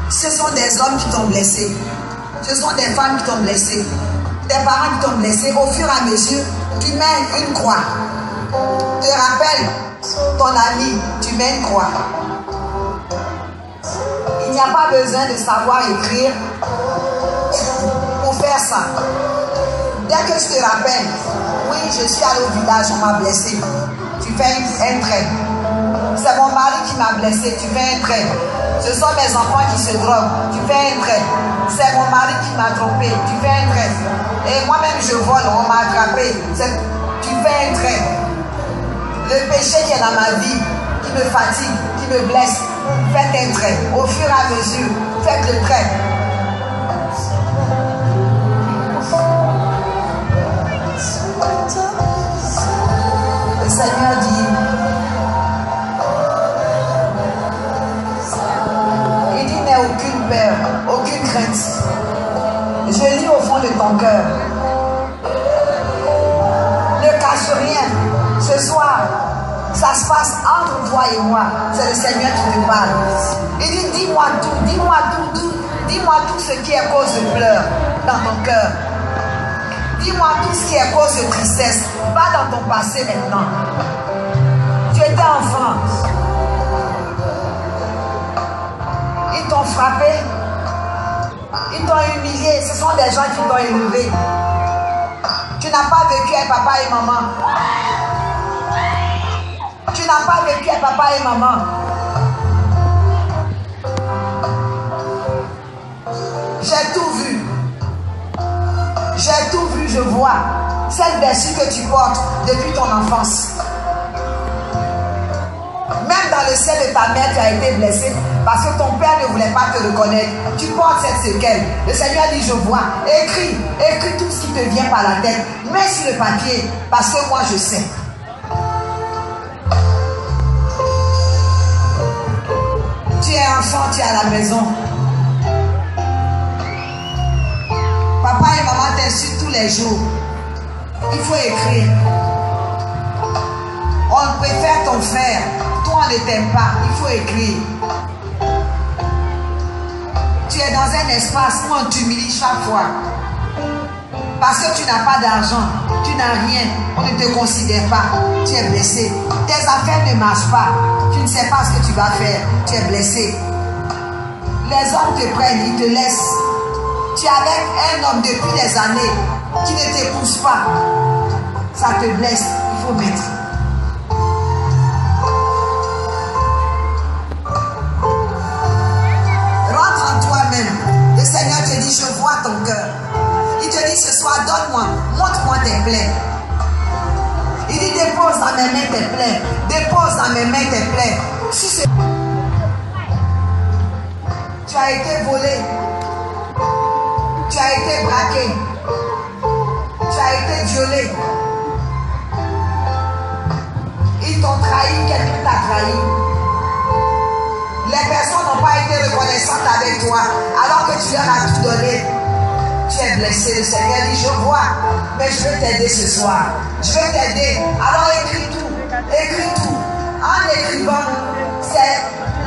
Ce sont des hommes qui t'ont blessé. Ce sont des femmes qui t'ont blessé. Des parents qui t'ont blessé. Au fur et à mesure, tu mets une croix. Te rappelle ton ami, tu mets une croix. Il n'y a pas besoin de savoir écrire pour faire ça. Dès que tu te rappelles, oui, je suis allé au village, on m'a blessé. Tu fais un trait. C'est mon mari qui m'a blessé, tu fais un trait. Ce sont mes enfants qui se droguent, tu fais un trait. C'est mon mari qui m'a trompé, tu fais un trait. Et moi-même je vole, on m'a attrapé, tu fais un trait. Le péché qui est dans ma vie, qui me fatigue, qui me blesse, faites un trait. Au fur et à mesure, faites le trait. Le Seigneur dit, aucune peur, aucune crainte. Je lis au fond de ton cœur. Ne cache rien. Ce soir, ça se passe entre toi et moi. C'est le Seigneur qui te parle. Il dit, dis-moi tout, dis-moi tout ce qui est cause de pleurs dans ton cœur. Dis-moi tout ce qui est cause de tristesse. Va dans ton passé maintenant. Tu étais enfant. Ils t'ont frappé, ils t'ont humilié, ce sont des gens qui t'ont élevé. Tu n'as pas vécu avec papa et maman. Tu n'as pas vécu avec papa et maman. Cette blessure que tu portes depuis ton enfance. Même dans le sein de ta mère, tu as été blessé parce que ton père ne voulait pas te reconnaître. Tu portes cette séquelle. Le Seigneur dit, je vois. Écris tout ce qui te vient par la tête. Mets sur le papier parce que moi je sais. Tu es enfant, tu es à la maison. Papa et maman t'insultent tous les jours. Il faut écrire. On préfère ton frère. Toi, on ne t'aime pas. Il faut écrire. Tu es dans un espace où on t'humilie chaque fois. Parce que tu n'as pas d'argent. Tu n'as rien. On ne te considère pas. Tu es blessé. Tes affaires ne marchent pas. Tu ne sais pas ce que tu vas faire. Tu es blessé. Les hommes te prennent, ils te laissent. Tu es avec un homme depuis des années qui ne t'épouse pas. Ça te blesse. Il faut mettre. Rentre en toi-même. Le Seigneur te dit, je vois ton cœur. Il te dit ce soir, donne-moi, montre-moi tes plaies. Il dit, dépose dans mes mains tes plaies. Dépose dans mes mains tes plaies. Si c'est... Tu as été volé. Tu as été braqué. Tu as été violé. Ils t'ont trahi, quelqu'un t'a trahi. Les personnes n'ont pas été reconnaissantes avec toi alors que tu leur as tout donné. Tu es blessé. Le Seigneur dit, je vois, mais je vais t'aider ce soir. Je vais t'aider. Alors écris tout. Écris tout. En écrivant, c'est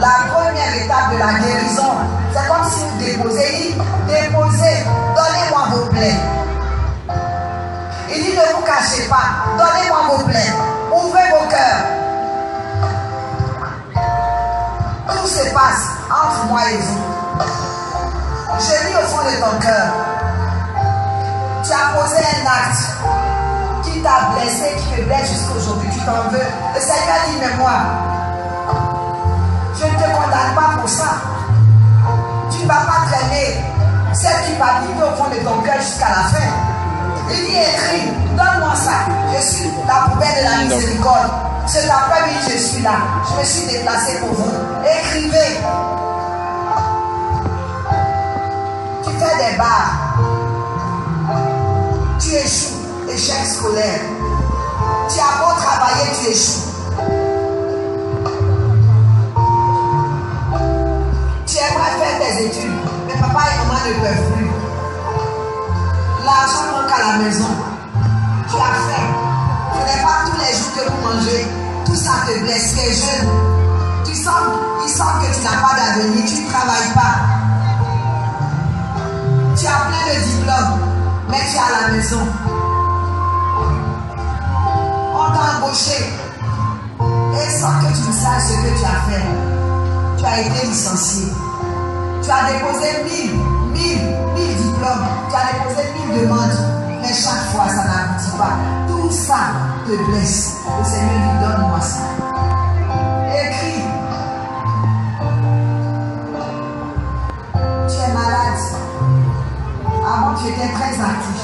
la première étape de la guérison. C'est comme si vous déposez. Déposez. Donnez-moi vos plaies. Il dit, ne vous cachez pas. Donnez-moi vos plaies. Ouvrez vos cœurs. Tout se passe entre moi et vous. Je lis au fond de ton cœur. Tu as posé un acte qui t'a blessé, qui me blesse jusqu'à aujourd'hui. Tu t'en veux. Le Seigneur dit, mais moi, je ne te condamne pas pour ça. Tu ne vas pas traîner cette culpabilité au fond de ton cœur jusqu'à la fin. Il dit, écris, donne-moi ça. Je suis la poubelle de la miséricorde. Cet après-midi, je suis là. Je me suis déplacé pour vous. Écrivez. Tu fais des barres. Tu échoues. Échec scolaire. Tu as beau travailler, tu échoues. Tu aimerais faire tes études, mais papa et maman ne peuvent plus. L'argent manque à la maison. Tu as faim. Ce n'est pas tous les jours que vous mangez. Tout ça te blesse. Tu es jeune. Il sent que tu n'as pas d'avenir. Tu ne travailles pas. Tu as plein de diplômes, mais tu es à la maison. On t'a embauché. Et sans que tu ne saches ce que tu as fait, tu as été licencié. Tu as déposé 1000 diplômes. Tu as déposé 1000 demandes. Mais chaque fois, ça n'aboutit pas. Tout ça te blesse. Le Seigneur dit, donne-moi ça. Écris. Tu es malade. Avant, tu étais très actif.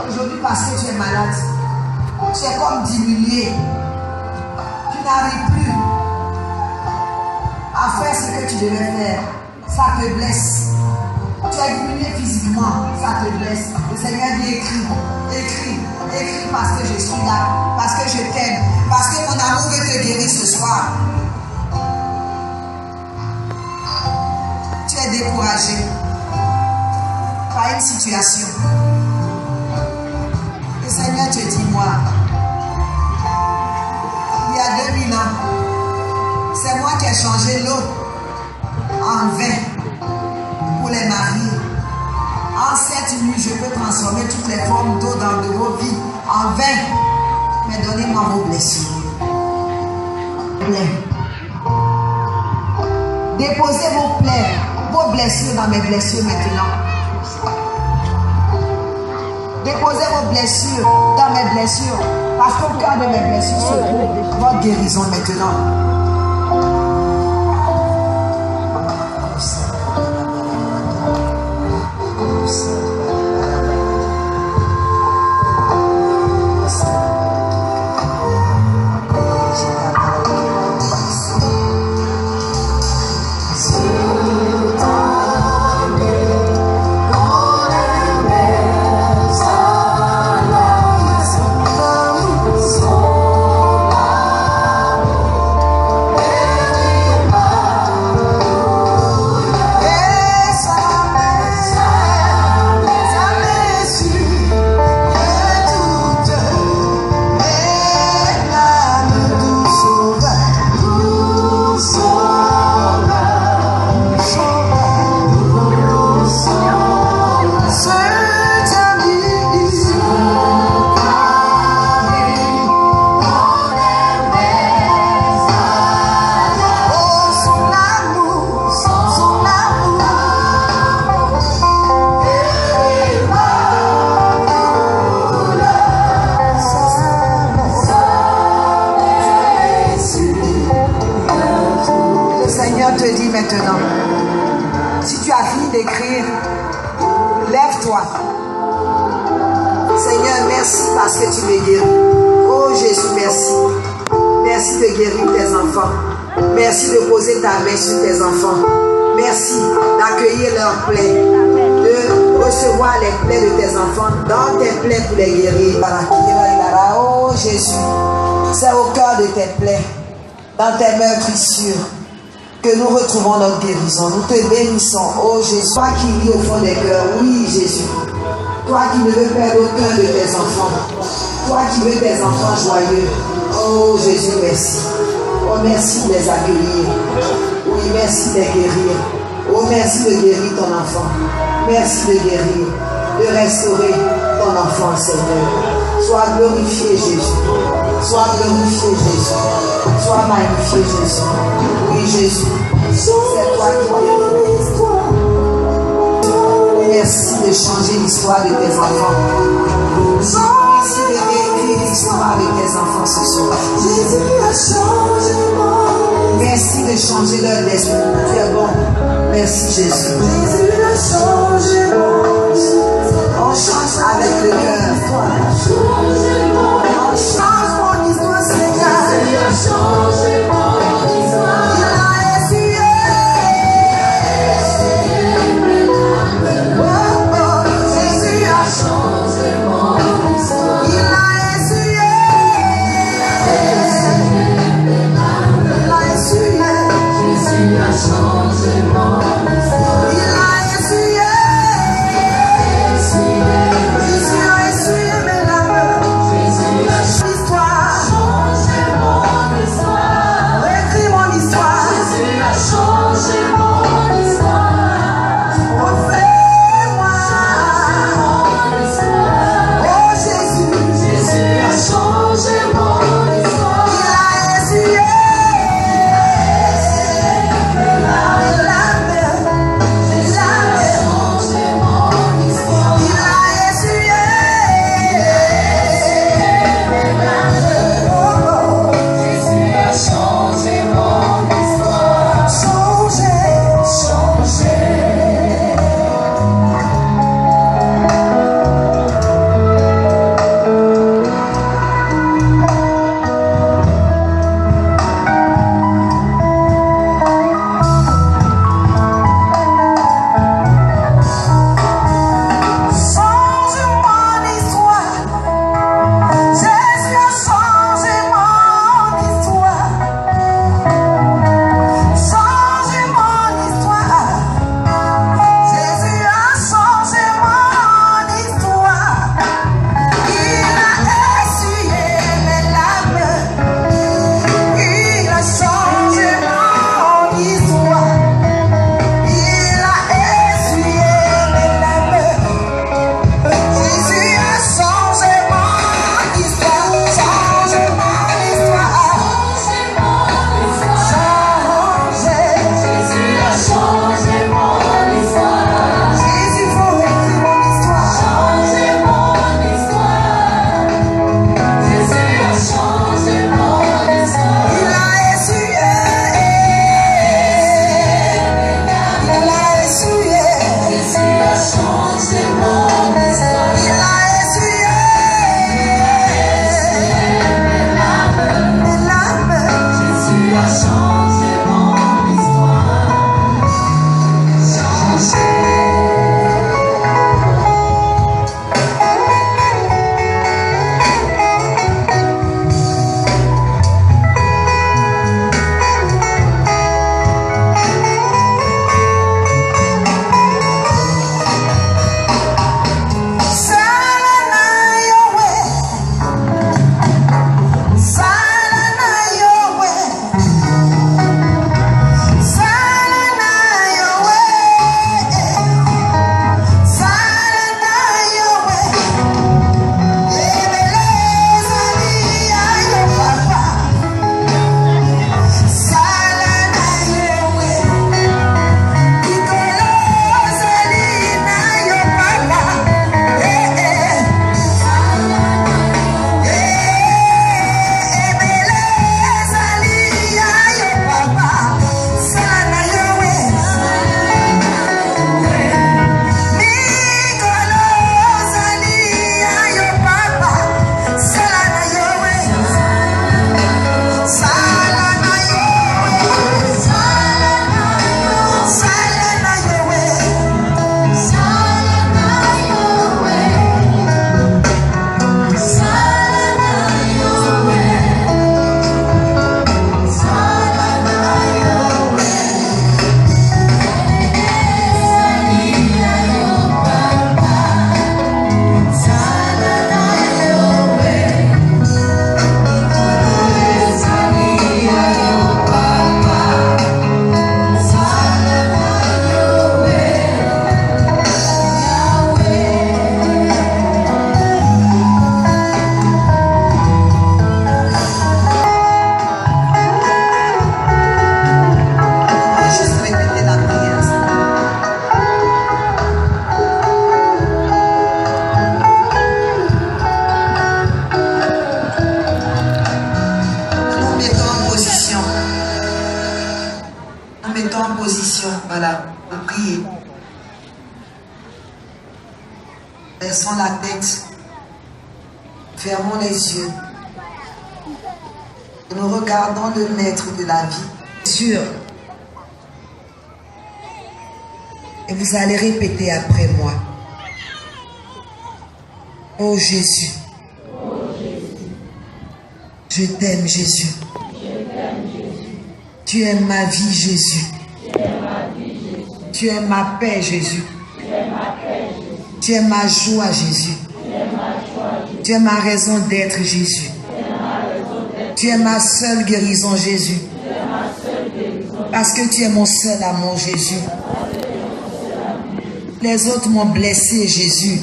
Aujourd'hui, parce que tu es malade, tu es comme diminué. Tu n'arrives plus à faire ce que tu devais faire. Ça te blesse. Tu as diminué physiquement, ça te blesse. Le Seigneur dit, écris parce que je suis là, parce que je t'aime, parce que mon amour veut te guérir ce soir. Tu es découragé par une situation. Le Seigneur te dit, moi, il y a 2000 ans, c'est moi qui ai changé l'eau en vin pour les marier. En cette nuit, je peux transformer toutes les formes d'eau de vos vies en vin. Mais donnez-moi vos blessures. Déposez vos plaies, vos blessures dans mes blessures maintenant. Déposez vos blessures dans mes blessures. Parce qu'au cœur de mes blessures se trouve votre guérison maintenant. Seigneur te dit maintenant, si tu as fini d'écrire, lève-toi. Seigneur, merci parce que tu me guéris. Oh Jésus, merci. Merci de guérir tes enfants. Merci de poser ta main sur tes enfants. Merci d'accueillir leurs plaies, de recevoir les plaies de tes enfants dans tes plaies pour les guérir. Oh Jésus, c'est au cœur de tes plaies, dans tes meurtrissures, que nous retrouvons notre guérison. Nous te bénissons, oh Jésus. Toi qui vis au fond des cœurs, oui Jésus. Toi qui ne veux perdre aucun de tes enfants. Toi qui veux tes enfants joyeux. Oh Jésus, merci. Oh merci de les accueillir. Oui, merci de les guérir. Oh merci de guérir ton enfant. Merci de guérir, de restaurer ton enfant, Seigneur. Sois glorifié Jésus. Sois glorifié Jésus. Sois magnifié Jésus. Oui Jésus, c'est toi qui guéris. Merci de changer l'histoire de tes enfants. Merci de réécrire l'histoire de tes enfants ce soir. Jésus a changé mon. Merci de changer leur destin. Tu es bon. Merci Jésus. Jésus a changé mon. On change avec le cœur. On change mon histoire, Seigneur. Jésus a changé mon histoire. Il a essuyé. Jésus a changé mon histoire. Il a essuyé. Il a essuyé. Jésus a changé mon histoire. Il a essuyé. Jésus a essuyé mes larmes. Mettons en position, voilà, pour prier. Baissons la tête, fermons les yeux. Et nous regardons le maître de la vie. Sûr. Et vous allez répéter après moi. Oh Jésus. Je t'aime Jésus. Tu es ma vie Jésus. Tu es ma paix Jésus. Tu es ma joie Jésus. Tu es ma raison d'être Jésus. Tu es ma seule guérison Jésus. Parce que tu es mon seul amour Jésus. Les autres m'ont blessé Jésus.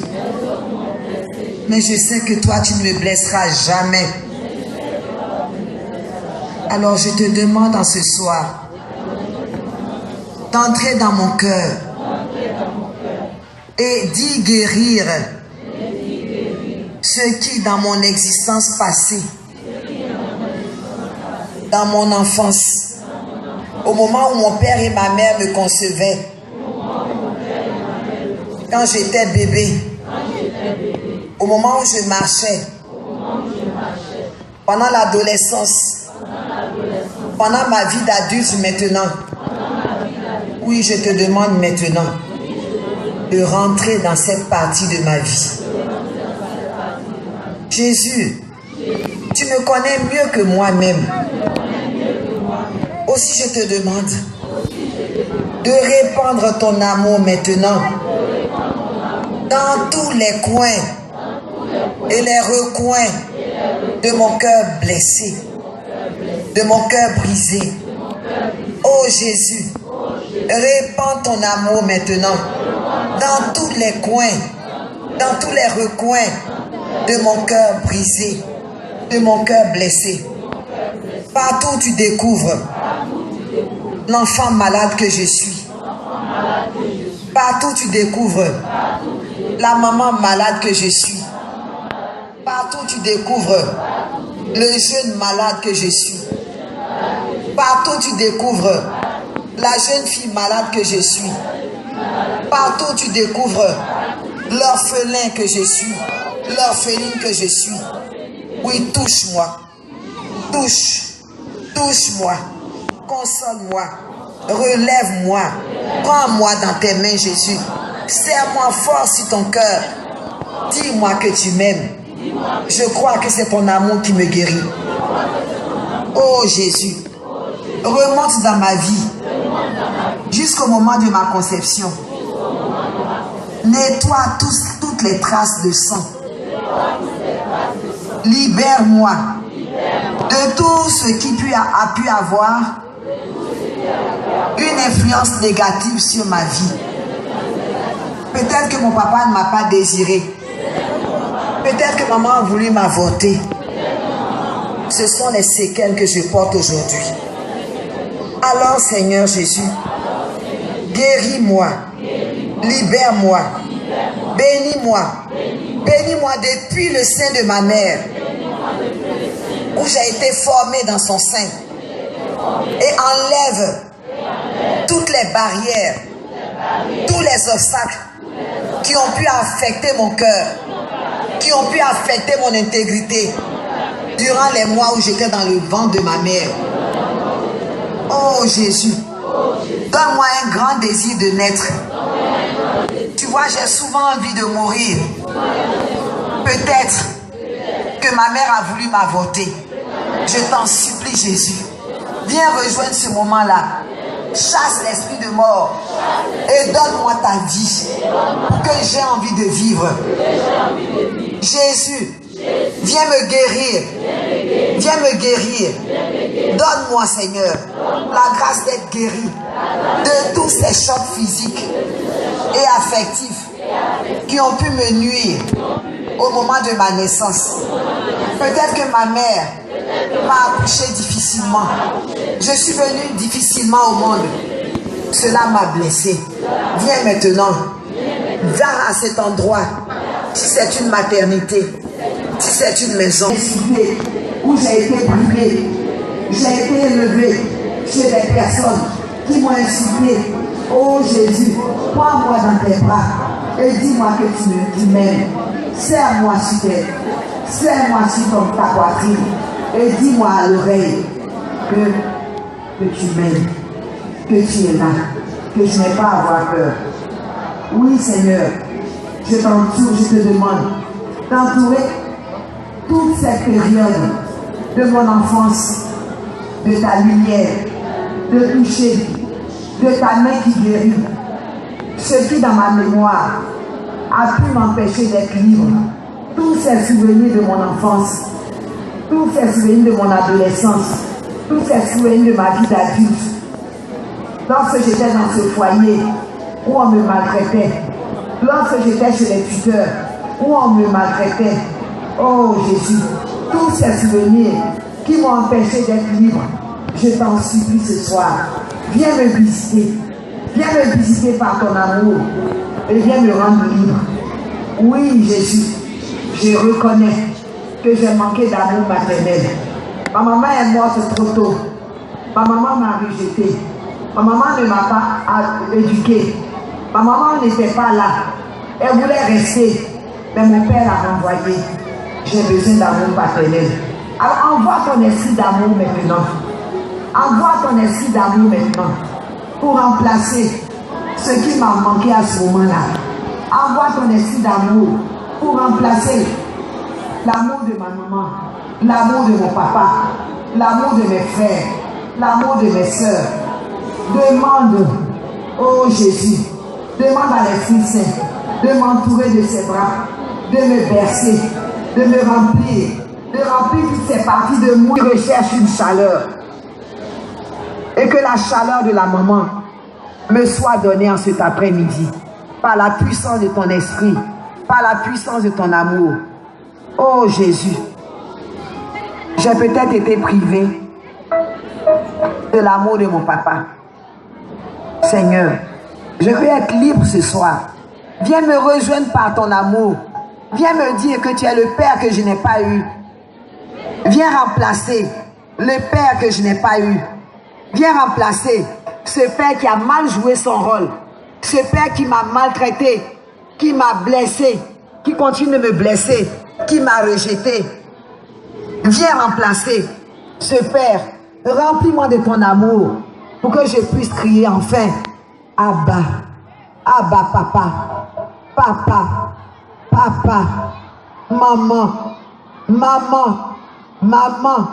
Mais je sais que toi tu ne me blesseras jamais. Alors je te demande en ce soir d'entrer dans mon cœur et d'y guérir ce qui dans mon existence passée, dans mon enfance, au moment où mon père et ma mère me concevaient, quand j'étais bébé, au moment où je marchais, pendant l'adolescence, pendant ma vie d'adulte maintenant. Oui, je te demande maintenant de rentrer dans cette partie de ma vie. Jésus, tu me connais mieux que moi-même. Aussi, je te demande de répandre ton amour maintenant dans tous les coins et les recoins de mon cœur blessé, de mon cœur brisé. Oh Jésus, répands ton amour maintenant dans tous les coins, dans tous les recoins de mon cœur brisé, de mon cœur blessé. Partout où tu découvres l'enfant malade que je suis. Partout où tu découvres la maman malade que je suis. Partout où tu découvres le jeune malade que je suis. Partout où tu découvres la jeune fille malade que je suis. Partout où tu découvres l'orphelin que je suis. L'orpheline que je suis. Oui, touche-moi. Touche-moi. Console-moi. Relève-moi. Prends-moi dans tes mains, Jésus. Serre-moi fort sur ton cœur. Dis-moi que tu m'aimes. Je crois que c'est ton amour qui me guérit. Oh Jésus, remonte dans ma vie jusqu'au moment de ma conception. Nettoie toutes les traces de sang. Libère-moi de tout ce qui a pu avoir une influence négative sur ma vie. Peut-être que mon papa ne m'a pas désiré. Peut-être que maman a voulu m'avorter. Ce sont les séquelles que je porte aujourd'hui. Alors Seigneur Jésus, guéris-moi, libère-moi, bénis-moi. Bénis-moi depuis le sein de ma mère, où j'ai été formée dans son sein. Et enlève toutes les barrières, tous les obstacles qui ont pu affecter mon cœur, qui ont pu affecter mon intégrité durant les mois où j'étais dans le ventre de ma mère. Oh Jésus, donne-moi un grand désir de naître. Tu vois, j'ai souvent envie de mourir. Peut-être que ma mère a voulu m'avorter. Je t'en supplie Jésus, viens rejoindre ce moment-là. Chasse l'esprit de mort et donne-moi ta vie pour que j'ai envie de vivre. Jésus, viens me guérir. Viens me guérir. Donne-moi, Seigneur, la grâce d'être guéri de tous ces chocs physiques et affectifs qui ont pu me nuire au moment de ma naissance. Peut-être que ma mère m'a accouché difficilement. Je suis venue difficilement au monde. Cela m'a blessé. Viens maintenant. Va à cet endroit. Si c'est une maternité, si c'est une maison où j'ai été brûlée, j'ai été élevée chez des personnes qui m'ont insulté. Oh Jésus, prends-moi dans tes bras et dis-moi que tu m'aimes. Serre-moi sur ta poitrine et dis-moi à l'oreille que tu m'aimes, que tu es là, que je n'ai pas à avoir peur. Oui Seigneur, je t'entoure, je te demande d'entourer toute cette période de mon enfance, de ta lumière, de toucher, de ta main qui guérit. Ce qui dans ma mémoire a pu m'empêcher d'être libre. Tous ces souvenirs de mon enfance, tous ces souvenirs de mon adolescence, tous ces souvenirs de ma vie d'adulte. Lorsque j'étais dans ce foyer où on me maltraitait, lorsque j'étais chez les tuteurs où on me maltraitait, oh Jésus, tous ces souvenirs qui m'ont empêché d'être libre, je t'en supplie ce soir, viens me visiter par ton amour et viens me rendre libre. Oui Jésus, je reconnais que j'ai manqué d'amour maternel. Ma maman est morte trop tôt. Ma maman m'a rejeté. Ma maman ne m'a pas éduqué. Ma maman n'était pas là. Elle voulait rester. Mais mon père l'a renvoyé. J'ai besoin d'amour paternel. Alors envoie ton esprit d'amour maintenant. Envoie ton esprit d'amour maintenant. Pour remplacer ce qui m'a manqué à ce moment-là. Envoie ton esprit d'amour. Pour remplacer l'amour de ma maman, l'amour de mon papa, l'amour de mes frères, l'amour de mes soeurs. Demande, oh Jésus, demande à l'Esprit Saint de m'entourer de ses bras, de me bercer, de me remplir, de remplir toutes ces parties de moi qui recherchent une chaleur. Et que la chaleur de la maman me soit donnée en cet après-midi, par la puissance de ton esprit, par la puissance de ton amour. Oh Jésus, j'ai peut-être été privé de l'amour de mon papa. Seigneur, je veux être libre ce soir. Viens me rejoindre par ton amour. Viens me dire que tu es le Père que je n'ai pas eu. Viens remplacer le Père que je n'ai pas eu. Viens remplacer ce Père qui a mal joué son rôle. Ce Père qui m'a maltraité, qui m'a blessé, qui continue de me blesser, qui m'a rejeté. Viens remplacer ce Père. Remplis-moi de ton amour pour que je puisse crier enfin Abba, Abba papa, papa, papa, maman, maman, maman.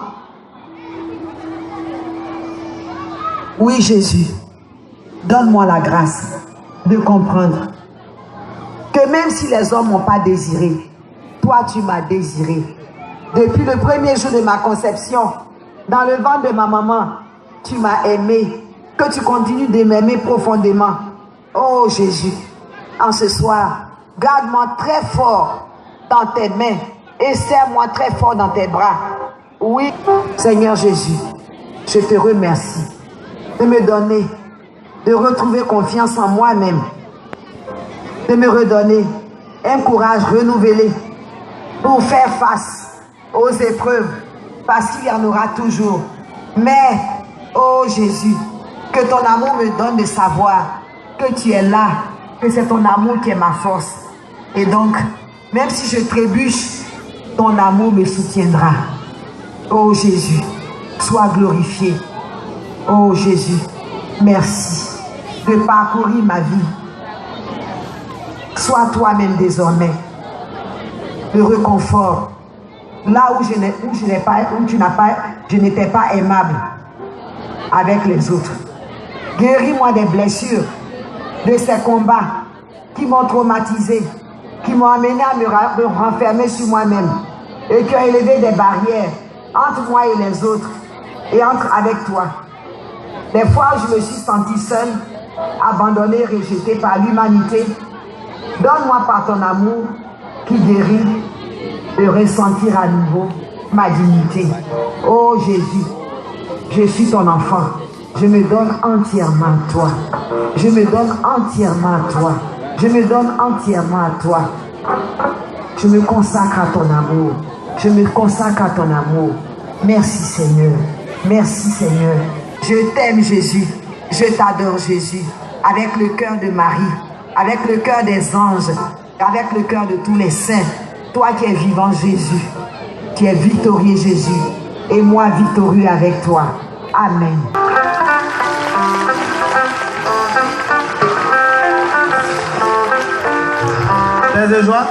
Oui Jésus, donne-moi la grâce de comprendre que même si les hommes m'ont pas désiré, toi tu m'as désiré. Depuis le premier jour de ma conception, dans le ventre de ma maman, tu m'as aimé, que tu continues de m'aimer profondément. Oh Jésus, en ce soir, garde-moi très fort dans tes mains et serre-moi très fort dans tes bras. Oui, Seigneur Jésus, je te remercie de me donner, de retrouver confiance en moi-même, de me redonner un courage renouvelé pour faire face aux épreuves, parce qu'il y en aura toujours. Mais, oh Jésus, que ton amour me donne de savoir que tu es là, que c'est ton amour qui est ma force. Et donc, même si je trébuche, ton amour me soutiendra. Oh Jésus, sois glorifié. Oh Jésus, merci de parcourir ma vie. Sois toi-même désormais le réconfort. Là où je n'étais pas aimable avec les autres. Guéris-moi des blessures, de ces combats qui m'ont traumatisé, qui m'ont amené à me renfermer sur moi-même et qui ont élevé des barrières entre moi et les autres et avec toi. Des fois, je me suis sentie seule, abandonnée, rejetée par l'humanité. Donne-moi par ton amour qui guérit de ressentir à nouveau ma dignité. Oh Jésus, je suis ton enfant. Je me donne entièrement à toi. Je me donne entièrement à toi. Je me donne entièrement à toi. Je me consacre à ton amour. Je me consacre à ton amour. Merci Seigneur. Merci Seigneur. Je t'aime Jésus. Je t'adore, Jésus, avec le cœur de Marie, avec le cœur des anges, avec le cœur de tous les saints. Toi qui es vivant, Jésus, qui es victorieux, Jésus, et moi victorieux avec toi. Amen. De joie.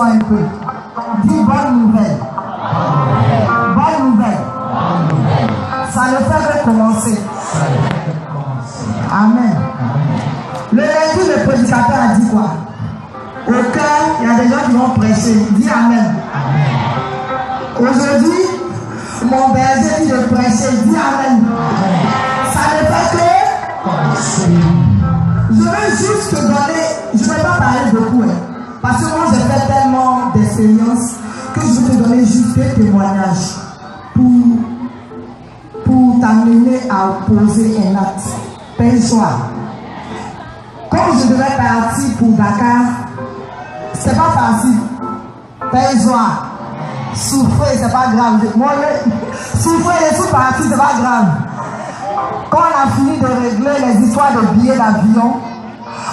Un peu. Dis bonne nouvelle. Bonne nouvelle. Ça ne fait que commencer. Amen. Le lundi, le prédicateur a dit quoi? Au cœur, il y a des gens qui vont prêcher. Dis Amen. Aujourd'hui, mon berger dit de prêcher. Dis Amen. Ça ne fait que commencer. Je veux juste te donner, je ne vais pas parler beaucoup. Parce que moi, j'ai fait tellement d'expériences que je veux te donner juste des témoignages pour t'amener à poser un acte. Père-toi. Quand je devais partir pour Dakar, c'est pas facile. Père-toi. Souffrir, c'est pas grave. Moi, souffrir et tout partir, c'est pas grave. Quand on a fini de régler les histoires de billets d'avion,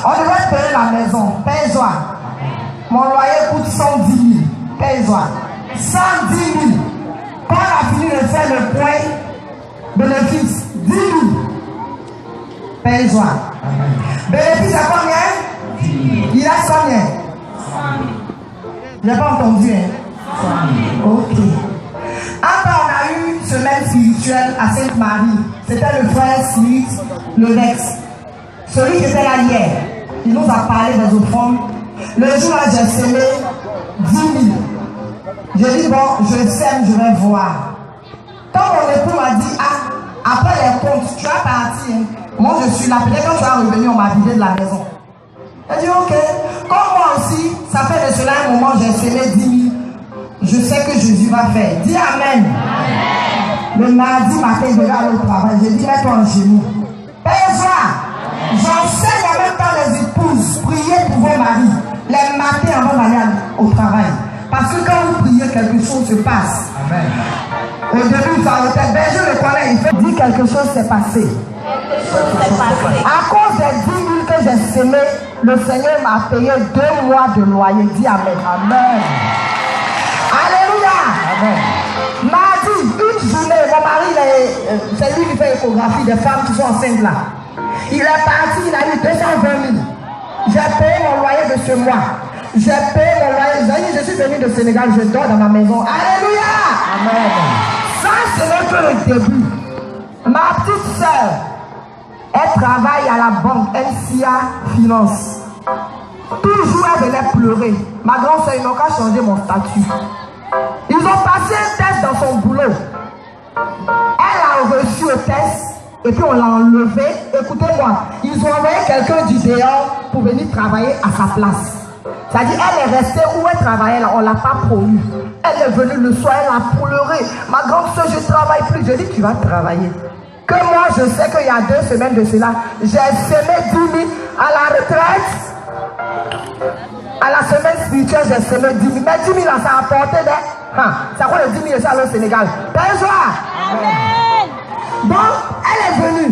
on devait payer la maison. Père-toi. Mon loyer coûte 110 000. Paye-toi. 110 000. Quand on a fini de faire le point, bénéfice 10 000. Paye-toi. Bénéfice à combien? 10 000. Il reste combien? 100 000. Je n'ai pas entendu, hein? 100 000. Ok. Après, on a eu une semaine spirituelle à Sainte-Marie. C'était le frère Smith, le Rex. Celui qui était là hier. Il nous a parlé des offrandes. Le jour-là, j'ai semé 10 000. J'ai dit, bon, je sème, je vais voir. Quand mon époux m'a dit, ah, après les comptes, tu vas partir. Moi, je suis là. Peut-être quand tu vas revenir, on m'a vidé de la maison. J'ai dit, ok. Comme moi aussi, ça fait de cela un moment, j'ai semé 10 000. Je sais que Jésus va faire. Dis Amen. Amen. Le mardi matin, je vais aller au travail. J'ai dit, mets-toi en genoux. Père-toi, j'enseigne en même temps les épouses. Priez pour vos maris. Les matins avant d'aller au travail. Parce que quand vous priez, quelque chose se passe. Amen. Au début, ça était ben, je le connais, il fait dire quelque chose s'est passé. À cause des 10 000 que j'ai semé, le Seigneur m'a payé 2 mois de loyer. Dis Amen. Amen. Alléluia. Amen. Mardi, une journée, mon mari, c'est lui qui fait l'échographie des femmes qui sont enceintes là. Il est parti, il a eu 220 000. J'ai payé mon loyer de ce mois. J'ai payé mon loyer. Je suis venu de Sénégal, je dors dans ma maison. Alléluia. Amen. Ça, ce n'est que le début. Ma petite soeur, elle travaille à la banque NCA Finance. Toujours elle venait pleurer. Ma grande soeur, ils n'ont qu'à changer mon statut. Ils ont passé un test dans son boulot. Elle a reçu le test. Et puis on l'a enlevé. Écoutez-moi, ils ont envoyé quelqu'un du dehors pour venir travailler à sa place. C'est-à-dire, elle est restée où elle travaillait là, on ne l'a pas promue. Elle est venue le soir, elle a pleuré. Ma grande soeur, je ne travaille plus. Je dis, tu vas travailler. que moi je sais qu'il y a 2 semaines de cela, j'ai semé 10 000 à la retraite. À la semaine spirituelle, j'ai semé 10 000. Mais 10 000 là, ça a apporté des... c'est quoi les 10 000 ici au Sénégal? Belle joie. Donc, elle est venue.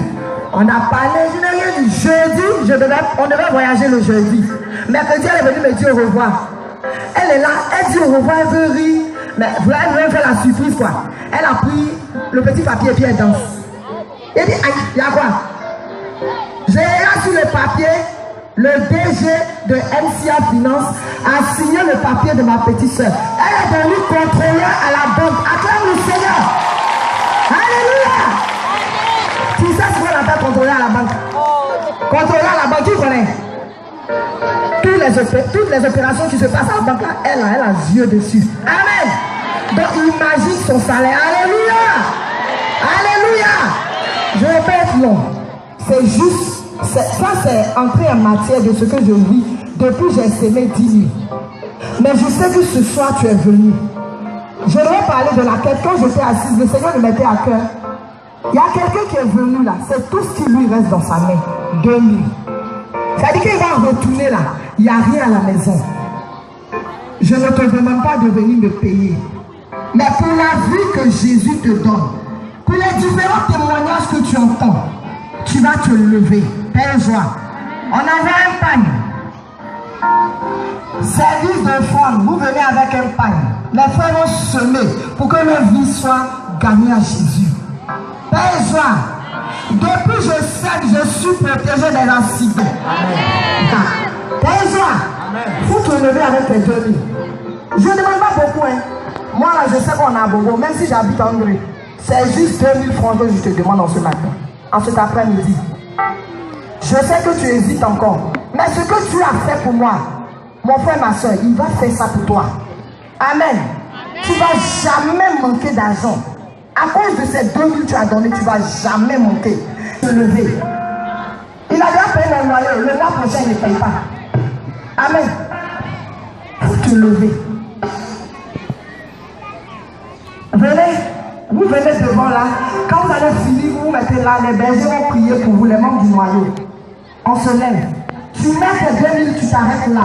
On a parlé, je n'ai rien dit. Jeudi, on devait voyager le jeudi. Mercredi, elle est venue me dire au revoir. Elle est là, elle dit au revoir, elle veut rire. Mais vous allez même faire la surprise quoi. Elle a pris le petit papier et puis elle danse. Elle dit, aïe, il y a quoi? J'ai là sur le papier, le DG de MCA Finance a signé le papier de ma petite soeur. Elle est devenue contrôleur à la banque. Acclame le Seigneur. Alléluia. Tu sais ce qu'on appelle contrôleur à la banque? Contrôleur à la banque, qui connaît? Toutes les opérations qui se passent à la banque, là, elle a yeux dessus. Amen. Donc imagine son salaire. Alléluia. Alléluia. Je répète, non. C'est juste, ça c'est entré en matière de ce que je vis depuis j'ai semé 10 000. Mais je sais que ce soir tu es venu. Je devais parler de la quête. Quand j'étais assise, le Seigneur me mettait à cœur. Il y a quelqu'un qui est venu là. C'est tout ce qui lui reste dans sa main. 2 000. C'est-à-dire qu'il va retourner là. Il n'y a rien à la maison. Je ne te demande pas de venir me payer. Mais pour la vie que Jésus te donne, pour les différents témoignages que tu entends, tu vas te lever. Père joie. On envoie un pagne. Service de femmes, vous venez avec un pagne. Les frères vont semer pour que leur vie soit gagnée à Jésus. Père joie. Depuis je sais que je suis protégé des accidents. Père joie. Vous te lever avec les 2 000. Je ne demande pas beaucoup. Hein. Moi là, je sais qu'on a beaucoup, même si j'habite en Gré. C'est juste 2 000 francs que je te demande en ce matin, en cet après-midi. Je sais que tu hésites encore. Mais ce que tu as fait pour moi, mon frère, ma soeur, il va faire ça pour toi. Amen. Tu ne vas jamais manquer d'argent. À cause de ces 2 000 que tu as donné, tu ne vas jamais manquer. Te lever. Il a déjà payé le loyer. Le mois prochain, il ne paye pas. Amen. Pour te lever. Venez. Vous venez devant là. Quand vous allez finir, vous mettez là. Les bergers vont prier pour vous, les membres du noyau. On se lève. Tu mets tes 2 000, tu t'arrêtes là.